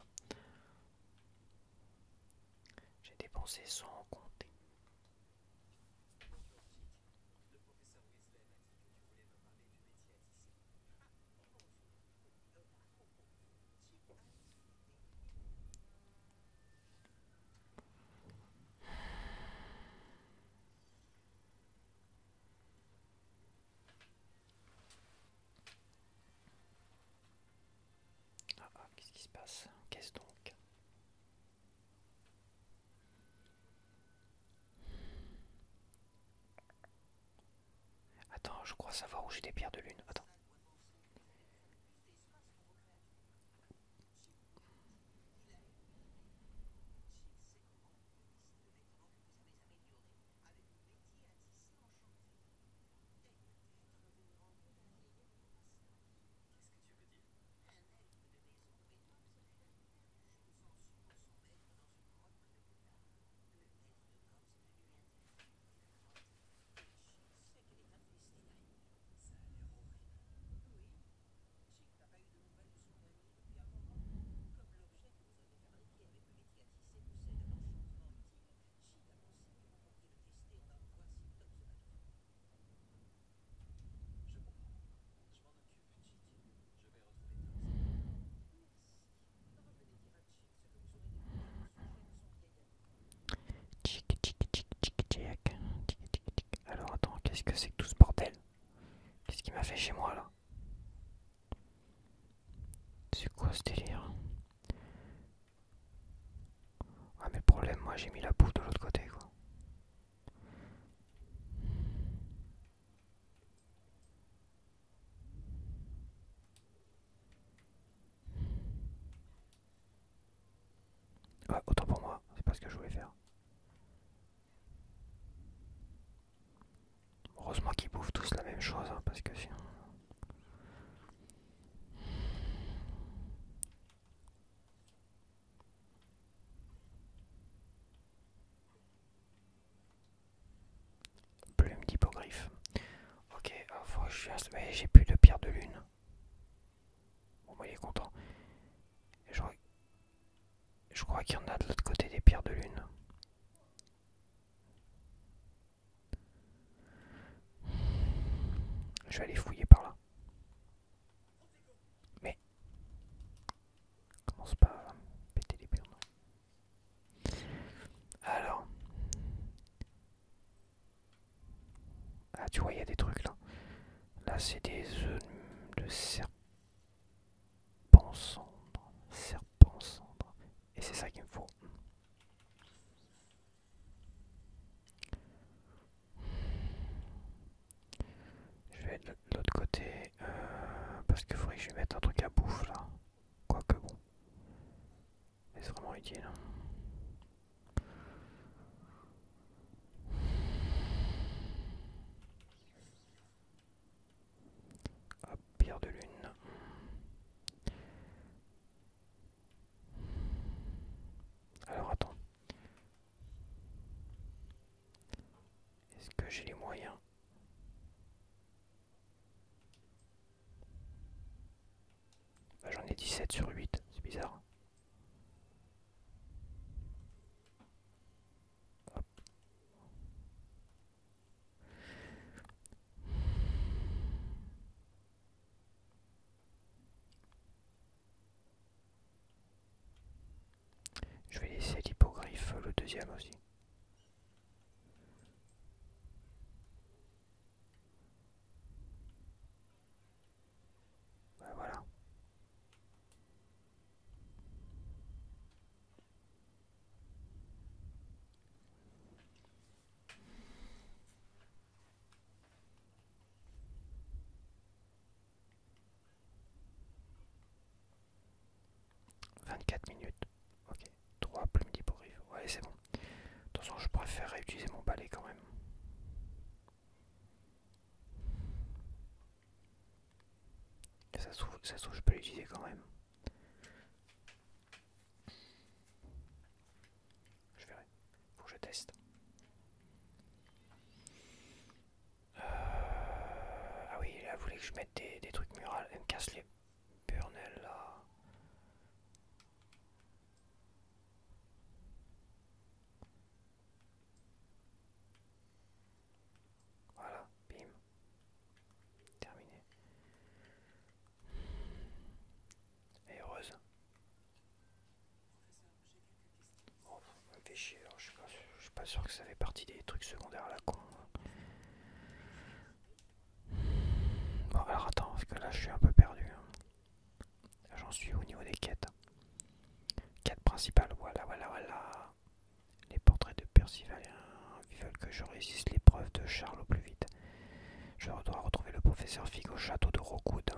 J'ai dépensé sans compter. Qu'est-ce qui se passe? Qu'est-ce donc? Attends, je crois savoir où j'ai des pierres de lune. Attends. Tic, tic, tic, tic, tic. Alors attends, qu'est-ce que c'est que tout ce bordel? Qu'est-ce qu'il m'a fait chez moi là? C'est quoi ce délire? Ah mais le problème, moi j'ai mis la boue de l'autre côté quoi. Ouais, autant pour moi, c'est pas ce que je voulais faire. Heureusement qu'ils bouffent tous la même chose, hein, parce que sinon... Plume d'hippogriffe. Ok, alors faut que je fasse... Mais j'ai plus de pierre de lune. Bon bah il est content. Je crois qu'il y en a de l'autre côté des pierres de lune. Je vais aller fouiller tu vois, il y a des trucs là. Là, c'est des œufs de serpent cendre. Serpent cendre. Et c'est ça qu'il me faut. Je vais de l'autre côté. Parce qu'il faudrait que je lui mette un truc à bouffe là. Quoique bon. Mais c'est vraiment utile. Hop, pierre de lune. Alors attends. Est-ce que j'ai les moyens? Bah, j'en ai 17 sur 8, c'est bizarre. Hop. Je vais laisser l'hippogriffe le deuxième aussi. Bah, voilà. Minutes. Ok. 3 plumes d'hippogriffe. Ouais, c'est bon. Attention, je préfère utiliser mon balai quand même. Ça se trouve, je peux l'utiliser quand même. Je verrai. Faut que je teste. Ah oui, là, vous voulez que je mette des trucs murales. Elle me casse les burnels là. Voilà, bim. Terminé. Elle est heureuse. Bon, ça me fait chier, alors, je suis pas sûr que ça fait partie des trucs secondaires à la con. Bon, alors attends, parce que là je suis un peu perdu. J'en suis au niveau des quêtes. Quête principale, voilà, voilà, voilà. Les portraits de Percival veulent que je réussisse l'épreuve de Charles au plus vite. Je dois retrouver le professeur Fig au château de Rockwood.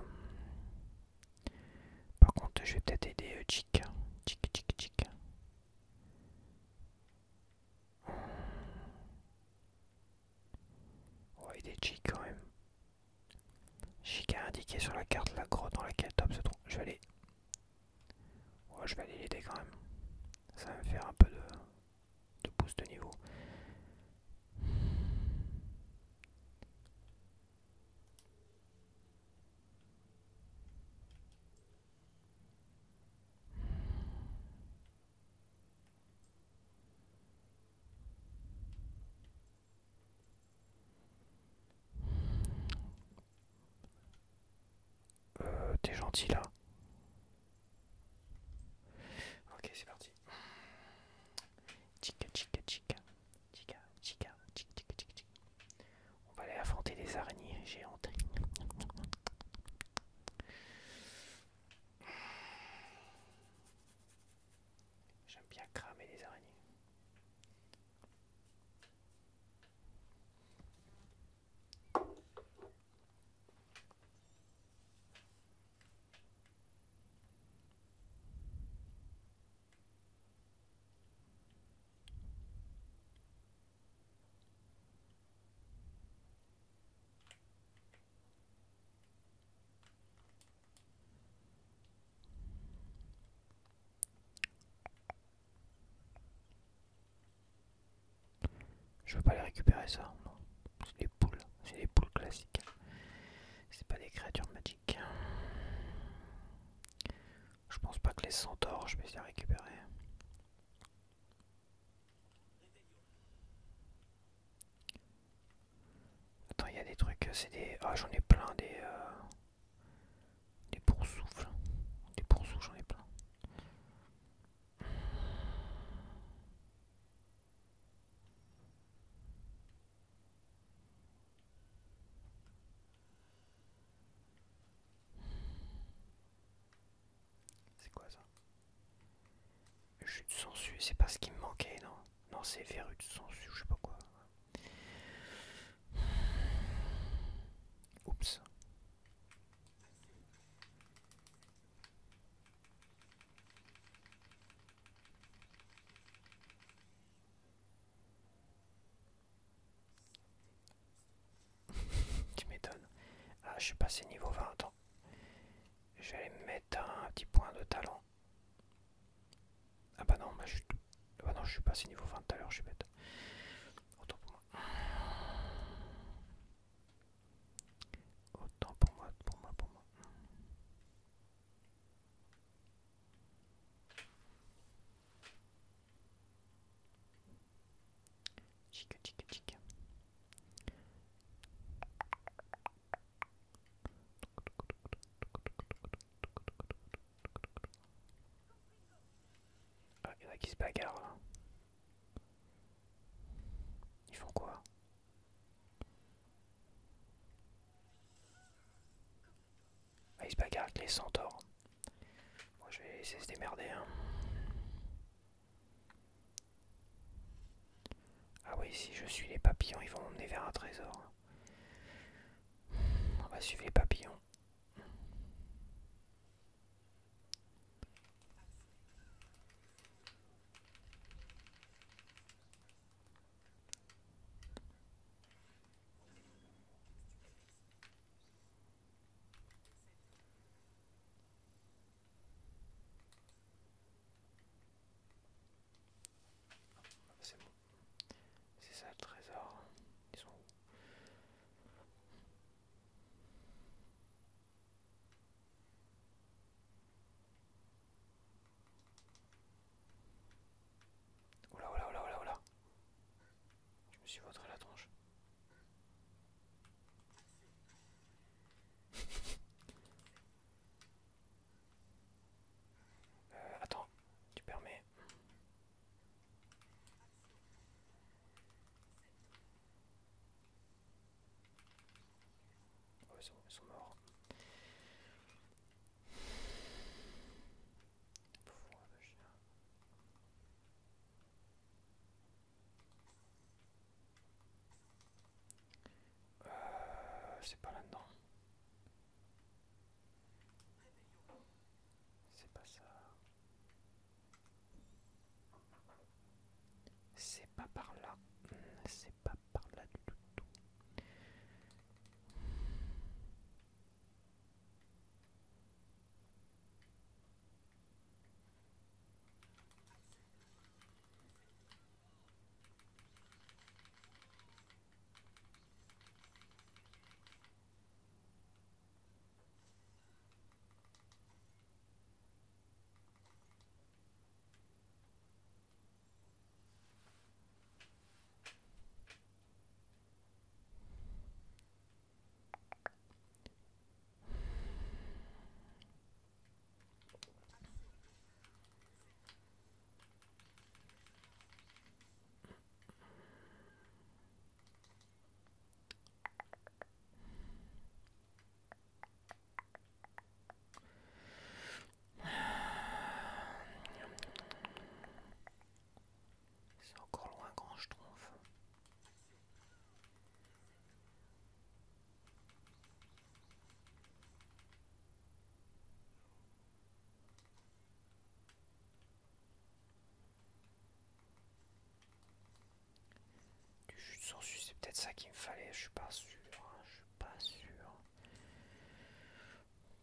Par contre, je vais peut-être aider Chick. Chick. On va aider Chick quand même. Chick a indiqué sur la carte la grotte dans laquelle Tom se trouve. Je vais aller. Ouais, je vais aller l'aider quand même. Ça va me faire un peu de boost de niveau. T'es gentil là. Ok, c'est parti. Chica. On va aller affronter des araignées géantes. J'aime bien cramer des araignées. Je veux pas les récupérer ça, non. C'est des poules classiques. C'est pas des créatures magiques. Je pense pas que les centaures, je vais les récupérer. Attends, il y a des trucs, c'est des... Ah, j'en ai plein, des boursoufles. Des boursoufles, j'en ai plein. Jus de sangsue, c'est pas ce qui me manquait, non. Non, c'est verru de sangsue, je sais pas quoi. Oups. Tu m'étonnes. Ah, je suis passé niveau 20, attends. Je vais aller me mettre un petit point de talent. Ah bah non, ah bah non, je suis passé niveau 20 tout à l'heure, je suis bête. Autant pour moi. Autant pour moi, pour moi, pour moi. Chica, chica, chica. Ah, il y en a qui se bagarrent là. Ils font quoi? Ah, ils se bagarrent avec les centaures. Moi, je vais les laisser se démerder, hein. Ah oui, si je suis les papillons, ils vont m'emmener vers un trésor. On va suivre les papillons. C'est bon. C'est ça le trésor. Ils sont où? Oula, oula, oula, oula, oula. Je me suis vautré la tronche. Attends, tu permets. Oh, ils sont morts. Pauvre de chien. C'est pas là-dedans. C'est pas ça. C'est pas par là. C'est pas par là du tout. C'est encore loin quand je trouve. Du jus de sangsue, c'est peut-être ça qu'il me fallait, je suis pas sûr. Je suis pas sûr.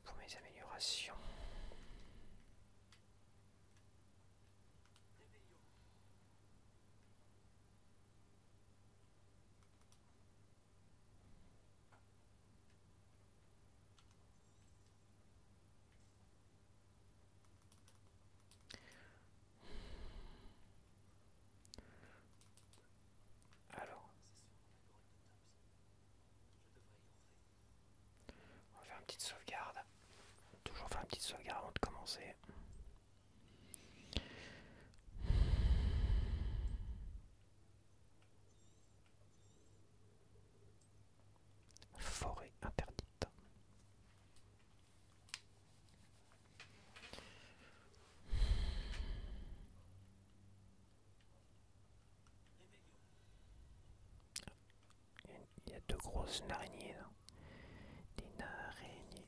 Pour mes améliorations. Alors, on va faire une petite sauvegarde. Toujours faire une petite sauvegarde avant de commencer. Forêt interdite. c'est une araignée là. Une araignée.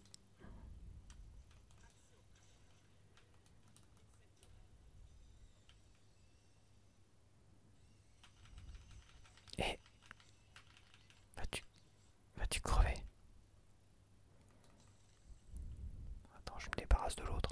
Eh, vas-tu vas-tu crever? Attends, je me débarrasse de l'autre.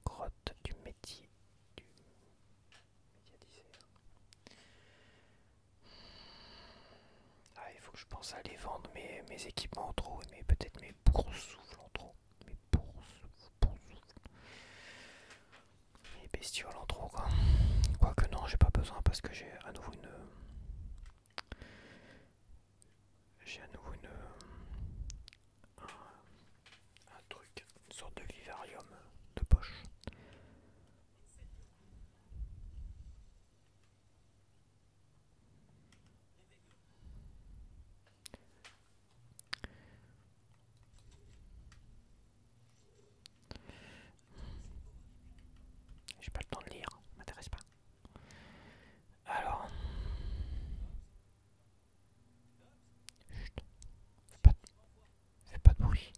Grotte du métier. Du médiatisé. Ah, il faut que je pense à aller vendre mes équipements en trop, mais peut-être mes boursoufles en trop. Mes boursoufles. Les bestioles en trop quoi. Quoique non, j'ai pas besoin parce que j'ai à nouveau une. J'ai à nouveau un truc, une sorte de vivarium de poche. J'ai pas le temps de lire, ça m'intéresse pas. Alors, chut, fais pas de bruit.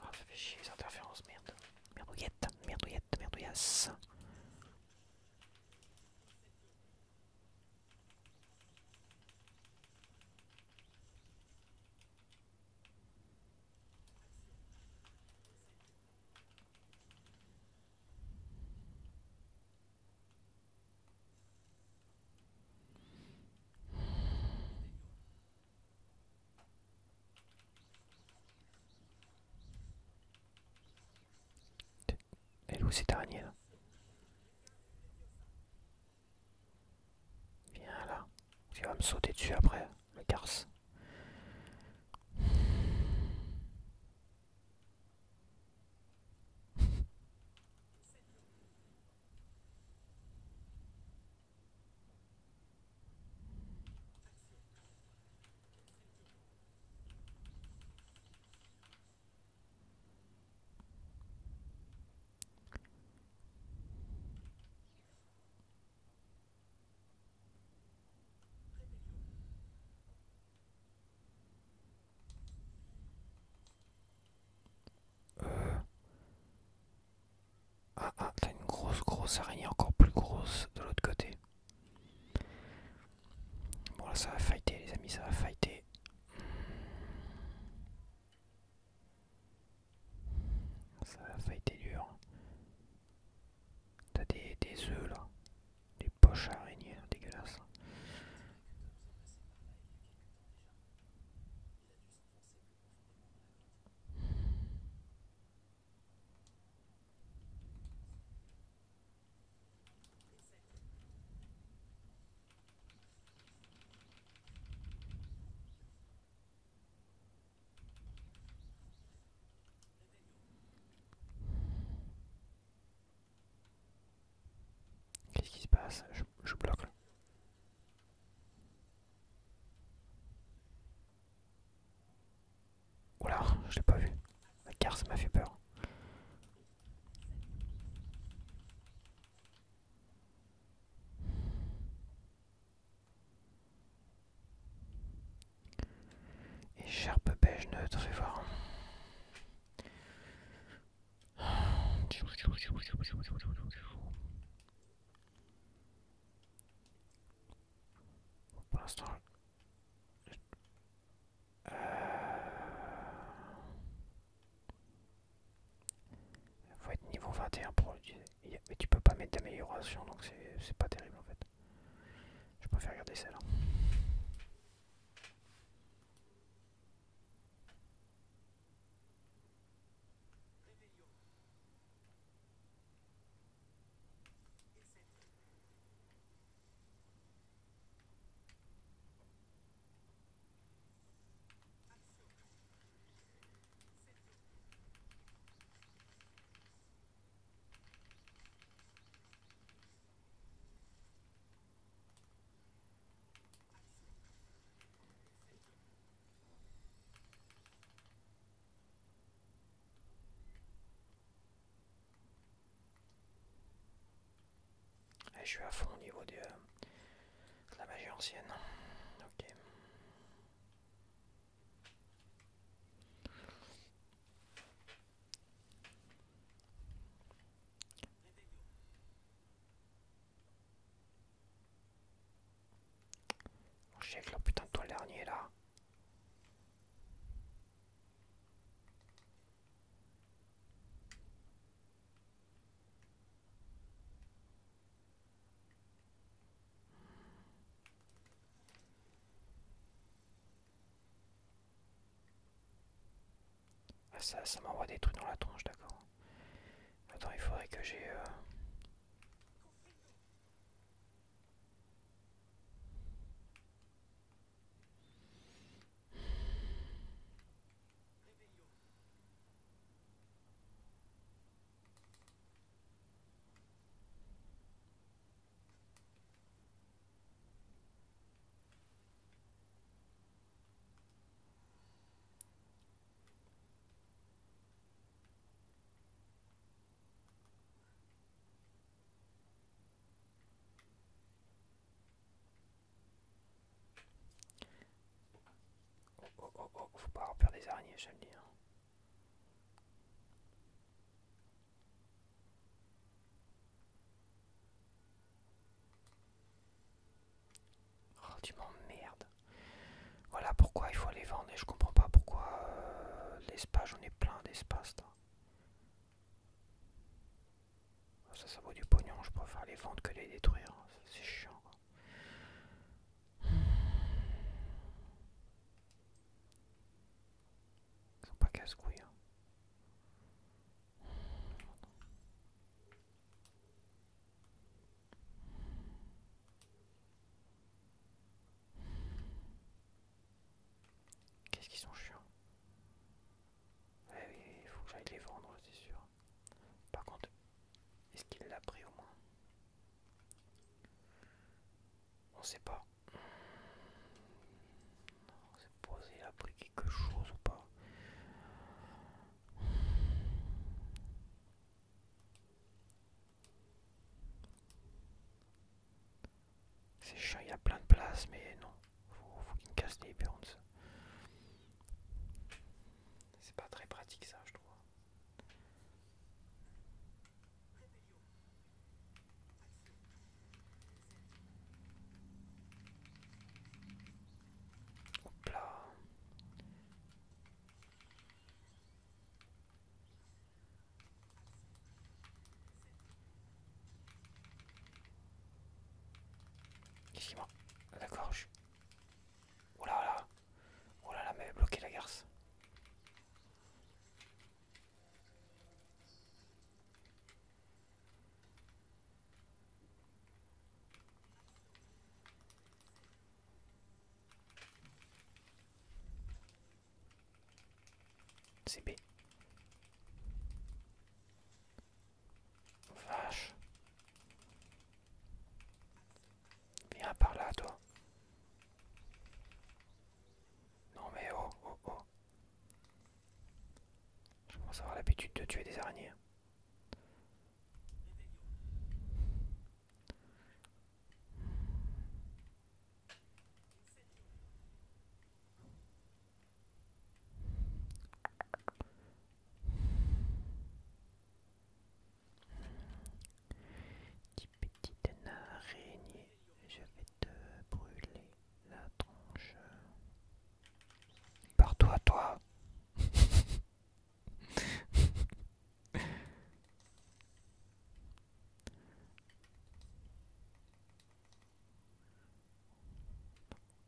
Ah, ça fait chier les interférences, merde. Merdouillette, merdouillette, merdouillasse. Elle est où cette araignée là? Viens là. Tu vas me sauter dessus après, le garce. Ah, t'as une grosse araignée encore plus grosse de l'autre côté. Bon là ça va fighter les amis, ça va fighter. Ça va fighter dur. T'as des œufs là. Des poches à araignées, dégueulasses. Qu'est-ce qui se passe? Je bloque là. Oula, je l'ai pas vu. La garce m'a fait peur. Écharpe beige neutre, fais voir. Pour l'instant, faut être niveau 21 pour l'utiliser. Mais tu peux pas mettre d'amélioration, donc c'est pas terrible en fait. Je préfère garder celle-là. Et je suis à fond au niveau de la magie ancienne. Ok. Je sais que leur putain de toile dernier là. Ah, ça m'envoie des trucs dans la tronche, d'accord. Attends, il faudrait que j'ai... Oh, faut pas avoir peur des araignées, j'aime bien. Oh, tu m'emmerdes. Voilà pourquoi il faut les vendre et je comprends pas pourquoi l'espace, j'en ai plein d'espace là. Ça vaut du pognon, je préfère les vendre que les détruire. C'est chiant quoi. Ils sont pas casse-couilles. Hein. Qu'est-ce qu'ils sont chiants. Eh oui, il faut que j'aille les vendre, c'est sûr. Par contre, est-ce qu'il l'a pris au moins? On sait pas. On s'est posé, il a pris quelque chose ou pas? C'est chiant, il y a plein de place, mais non. Faut qu'il me casse les burns. C'est pas très pratique ça, je trouve. Hop là. Qu'est-ce qu'il m'a... Ah, d'accord, je suis... Oh là là. Oh là là, m'avait bloqué la garce. C'est B. Vache. Viens par là, toi. Non mais oh, oh, oh. Je commence à avoir l'habitude de tuer des araignées. Petite araignée, je vais te brûler la tronche. Pars-toi, toi.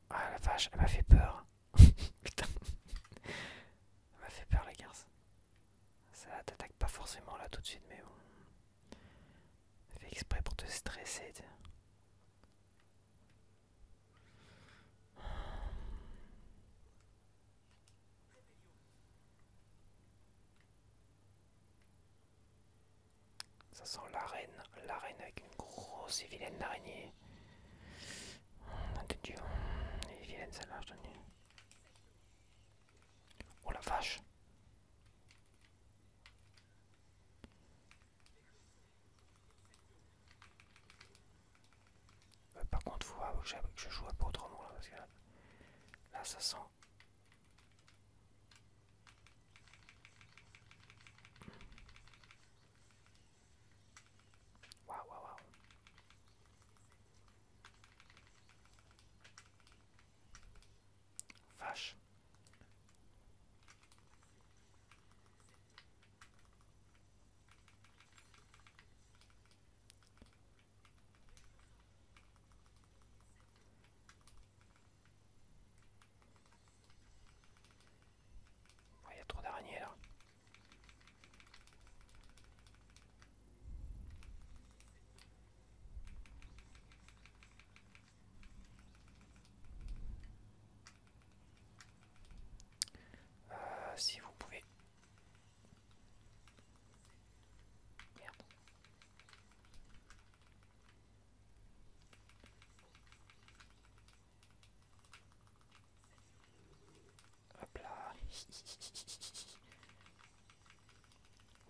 Ah la vache, elle m'a fait peur. Putain, elle m'a fait peur la garce. Ça t'attaque pas forcément là tout de suite, mais bon. Elle fait exprès pour te stresser. T'sais. Ça sent l'arène avec une grosse et vilaine araignée. Dieu, elle est vilaine celle-là, je te dis. Oh la vache. que je joue un peu autrement là, parce que là ça sent. Waouh, waouh, waouh. Vache. Il y a trop d'araignées là. Si vous pouvez. Merde. Hop là.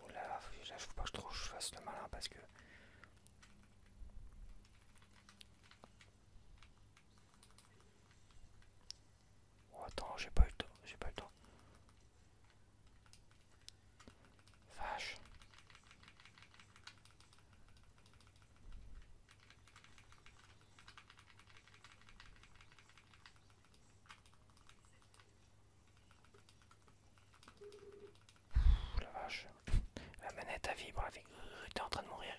Oh là, là, faut pas que je fasse le malin parce que. Oh attends, j'ai pas eu le temps. J'ai pas eu le temps. Vache. Ouh, la vache. La manette à vibre, elle fait. T'es en train de mourir.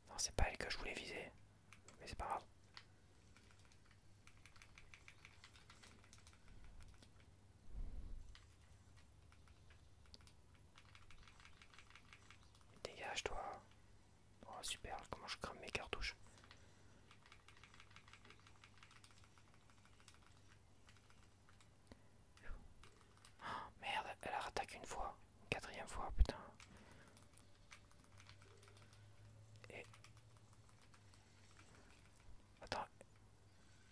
Non, c'est pas elle que je voulais viser. Mais c'est pas grave. Dégage-toi. Oh super, comment je crame mes cartouches. Oh, merde, elle a rattaqué une fois. Une quatrième fois, putain. Et. Attends,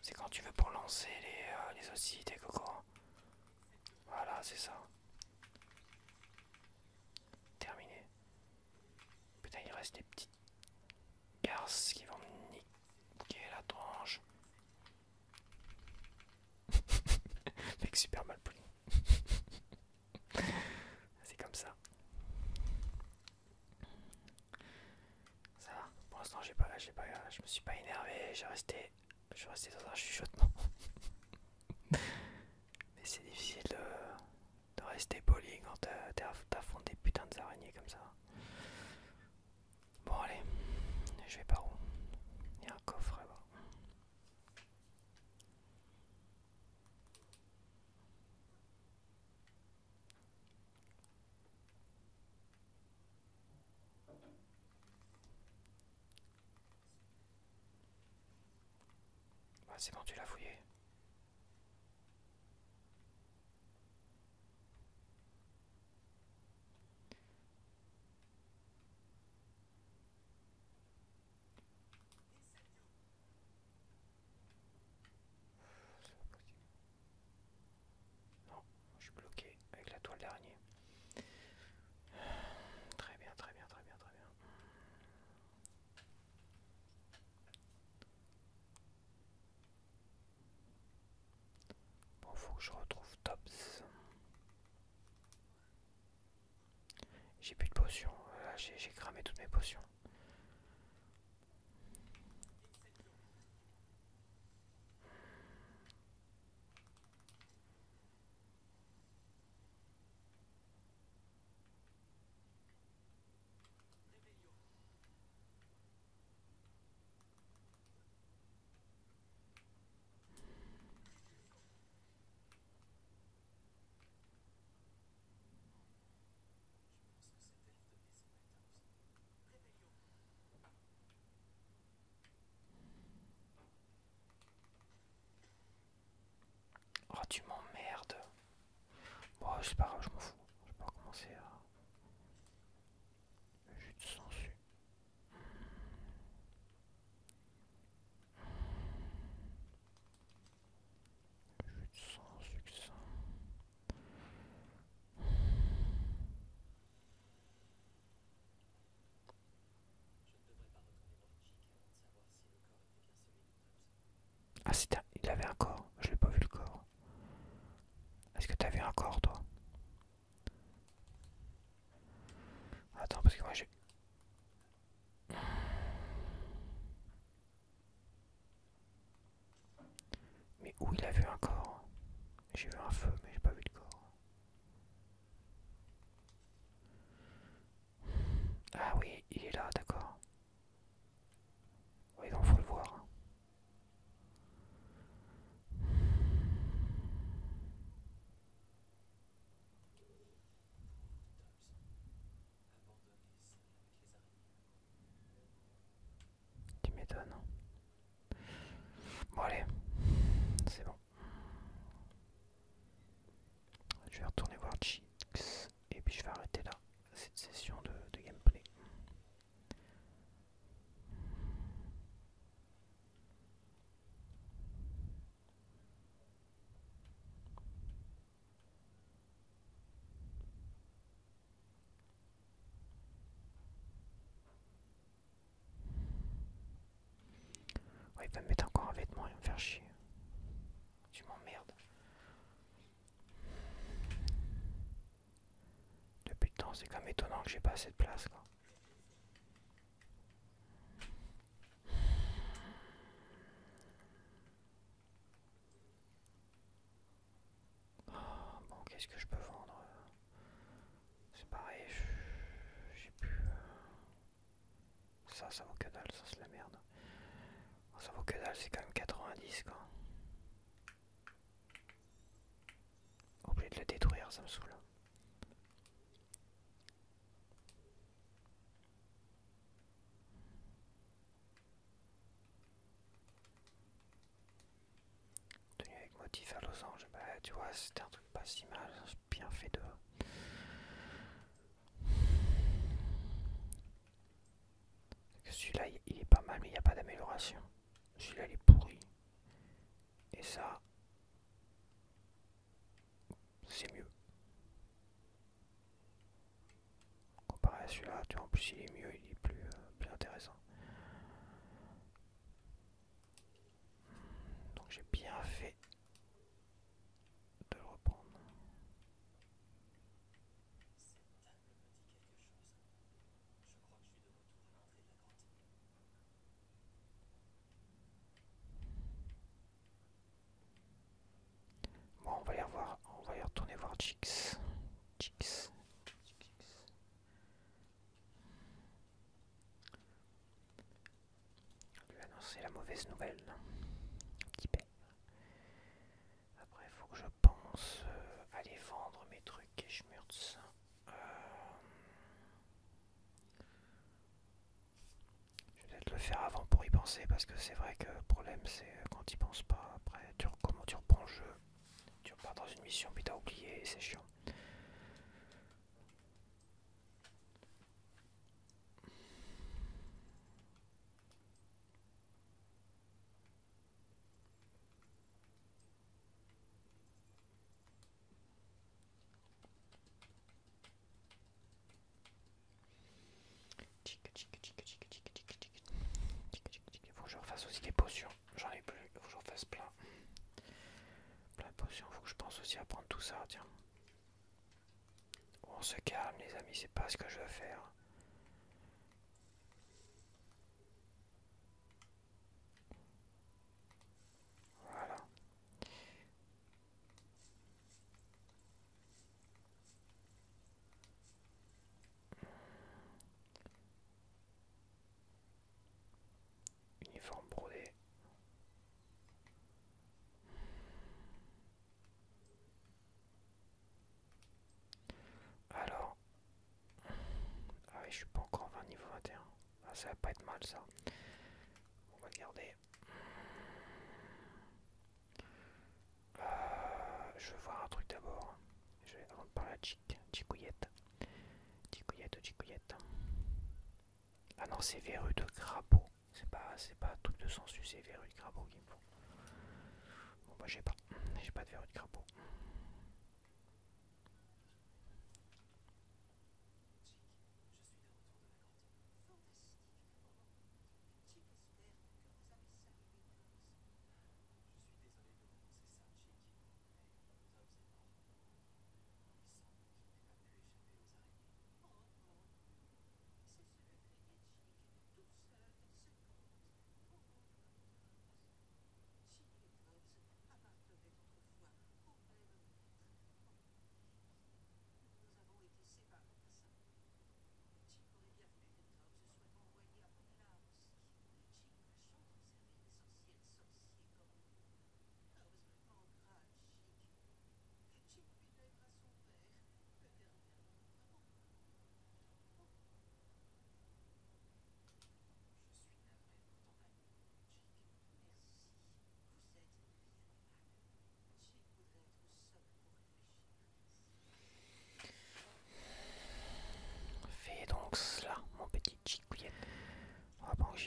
c'est quand tu veux pour lancer les ossis des cocos. Voilà, c'est ça. Terminé. Putain, il reste des petites garces qui vont me niquer la tronche. Mec, super mal pris. C'est comme ça. Ça va. Pour l'instant, je me suis pas énervé. Je suis resté dans un chuchotement. Mais c'est difficile de rester poli quand t'affrontes des putains d'araignées comme ça. Bon, allez. Je vais par où? Il y a un coffre là-bas. Bah, c'est bon, tu l'as fouillé. Non, je suis bloqué avec la toile d'araignée. Très bien, très bien, très bien, très bien. Bon, faut que je retrouve Tops. J'ai plus de potions. Là, j'ai cramé toutes mes potions. Oh, tu m'emmerdes. Bon, c'est pas grave, je m'en fous. Je vais pas commencer à. Le jus de sangsue. Jus de sang, succinct. Ah, il avait un corps. Je l'ai pas vu le corps. Est-ce que t'as vu un corps, toi? Attends, parce que moi j'ai. Mais où il a vu un corps? J'ai vu un feu, mais j'ai pas vu de corps. Ah oui, il est là, d'accord. Oui, donc faut le voir. Tu m'étonnes. Bon, allez, c'est bon. Je vais retourner voir Chix. Et puis je vais arrêter là cette session de gameplay. Ouais, il va me mettre encore un vêtement et me faire chier. Tu m'emmerdes. Depuis le temps, c'est quand même étonnant que j'ai pas assez de place, quoi. Bon, qu'est-ce que je peux vendre? C'est pareil, j'ai plus. Ça vaut que dalle, ça c'est la merde. Ça vaut que dalle, c'est quand même 90, quoi. Obligé de le détruire, ça me saoule. Tenue avec motif à losange, bah tu vois, c'était un truc pas si mal, bien fait de. Celui-là, il est pas mal, mais il n'y a pas d'amélioration. Celui-là, il est pourri. Et ça, c'est mieux. Comparé à celui-là, tu vois, en plus, il est mieux, il est plus intéressant. Donc j'ai bien fait de le reprendre. Bon, on va y revoir, on va y retourner voir Chix. Chix. Lui annoncer la mauvaise nouvelle. Petit père. Après, il faut que je pense aller vendre mes trucs et schmurts. Euh, je vais peut-être le faire avant pour y penser parce que c'est vrai que le problème c'est quand y penses pas, après comment tu reprends le jeu, tu repars dans une mission puis t'as oublié et c'est chiant. Il faut que je refasse aussi des potions, j'en ai plus, il faut que je refasse plein. Plein de potions, faut que je pense aussi à prendre tout ça, tiens. On se calme les amis, c'est pas ce que je veux faire. Voilà. Uniforme brodé. Alors. Ah oui, je suis pas encore 20 niveau 21. Ah, ça va pas être mal ça. On va le garder. Je veux voir un truc d'abord. Je vais avant de parler à Chicouillette. Chicouillette. Ah non, c'est verrue de crapaud. C'est pas un truc de sensu, c'est verrue de crapaud qu'il me faut. Bon bah j'ai pas. J'ai pas de verrue de crapaud.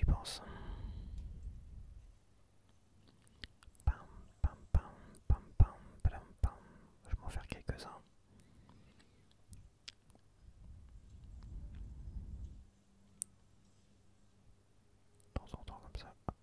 j'y pense. Pam, pam, pam, pam, pam, pam, pam. Je vais m'en faire quelques-uns. De temps en temps comme ça. Hop.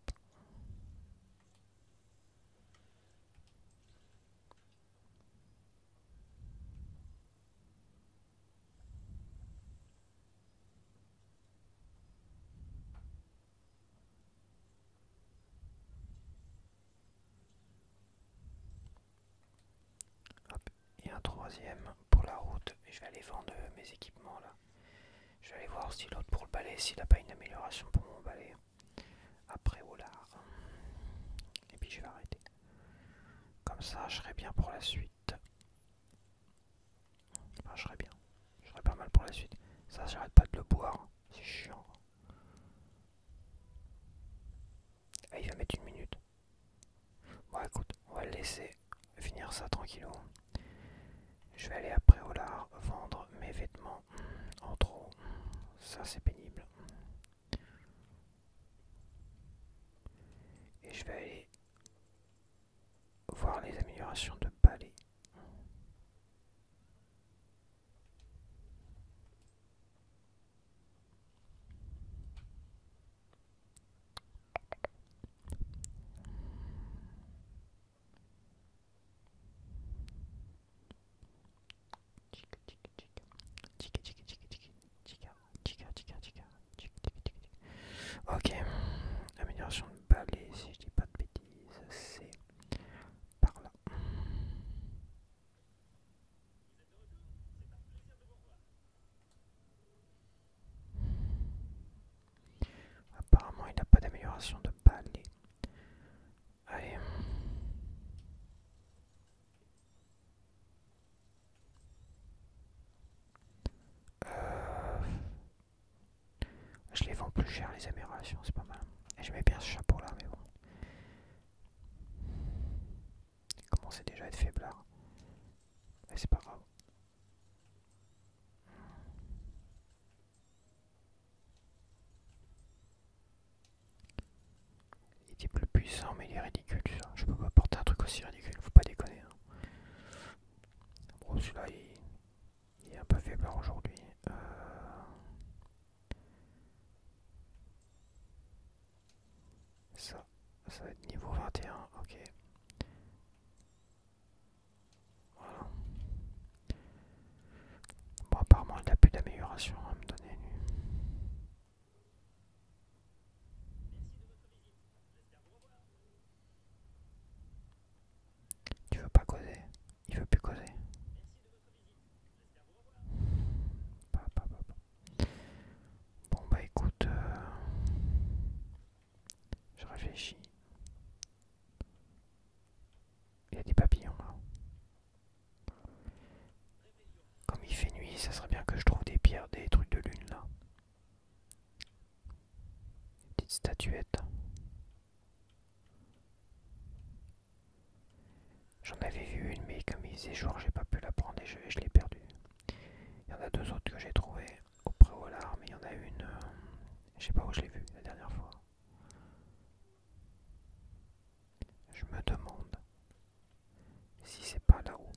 Hop. Et un troisième pour la route. Et je vais aller vendre mes équipements là. Je vais aller voir si l'autre pour le balai, s'il n'a pas une amélioration pour mon balai. Après au lard. Et puis je vais arrêter. Comme ça, je serai bien pour la suite. Enfin, je serai bien. Je serai pas mal pour la suite. Ça, j'arrête pas de le boire. C'est chiant. Ah, il va mettre une minute. Bon, écoute, on va le laisser finir ça tranquillou. Je vais aller après au lard vendre mes vêtements en trop. Ça, c'est pénible. Et je vais aller voir les améliorations de balai. Ok, amélioration de balai, si je dis pas de bêtises, c'est par là. Apparemment, il n'a pas d'amélioration de balai. Allez. Je les vends plus cher les améliorations, c'est pas mal. Et je mets bien ce chapeau là, mais bon. Il commence déjà à être faiblard. Mais c'est pas grave. Il était plus puissant, mais il est ridicule ça. Je peux pas porter un truc aussi ridicule, faut pas déconner. Hein. Bon, celui-là il est un peu faiblard aujourd'hui. Ça va être niveau 21, ok. Voilà. Bon, apparemment, il n'a plus d'amélioration à me donner. Tu veux pas causer? Il veut plus causer. Bon, bah écoute, je réfléchis. Il y a des papillons là. Comme il fait nuit, ça serait bien que je trouve des pierres, des trucs de lune là. Une petite statuette. J'en avais vu une, mais comme il faisait jour, j'ai pas pu la prendre et je l'ai perdue. Il y en a deux autres que j'ai trouvées au Préolard, mais il y en a une, je sais pas où je l'ai vue la dernière fois. Je me demande si c'est pas là-haut.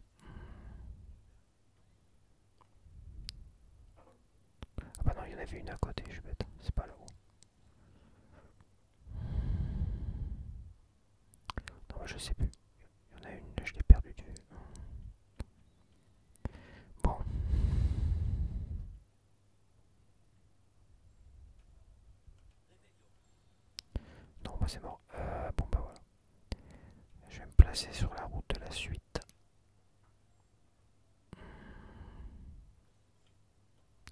Ah bah non, il y en avait une à côté, je suis bête, c'est pas là-haut. Non, bah, je sais plus. Il y en a une, je l'ai perdue de vue. Bon. Non, bah c'est mort. Bon bah voilà. Je vais me placer sur la route de la suite.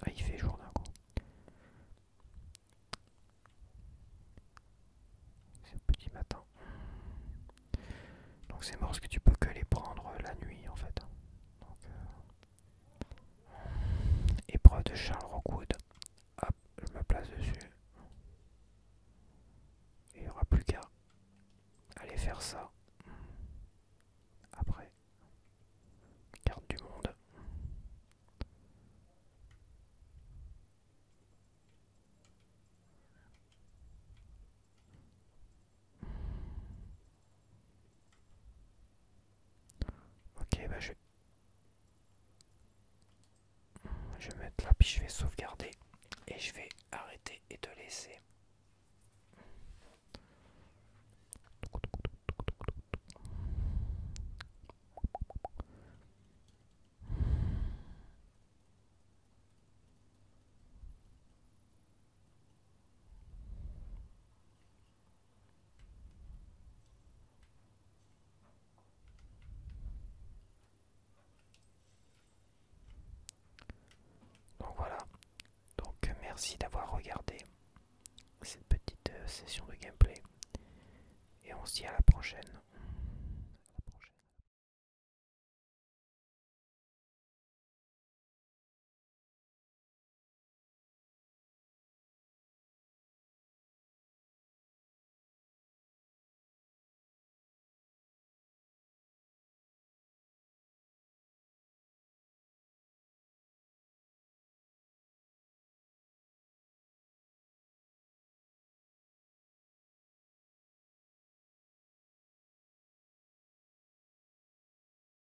Ah, il fait jour d'un coup. C'est petit matin. Donc c'est mort parce que tu peux que les prendre la nuit en fait. Donc, épreuve de Charles Rockwood. Hop, je me place dessus. Et il n'y aura plus qu'à aller faire ça. Après, carte du monde. je vais mettre là, puis je vais sauvegarder. Et je vais arrêter et te laisser. Donc voilà. Donc merci d'avoir regardé cette petite session de gameplay. Et on se dit à la prochaine.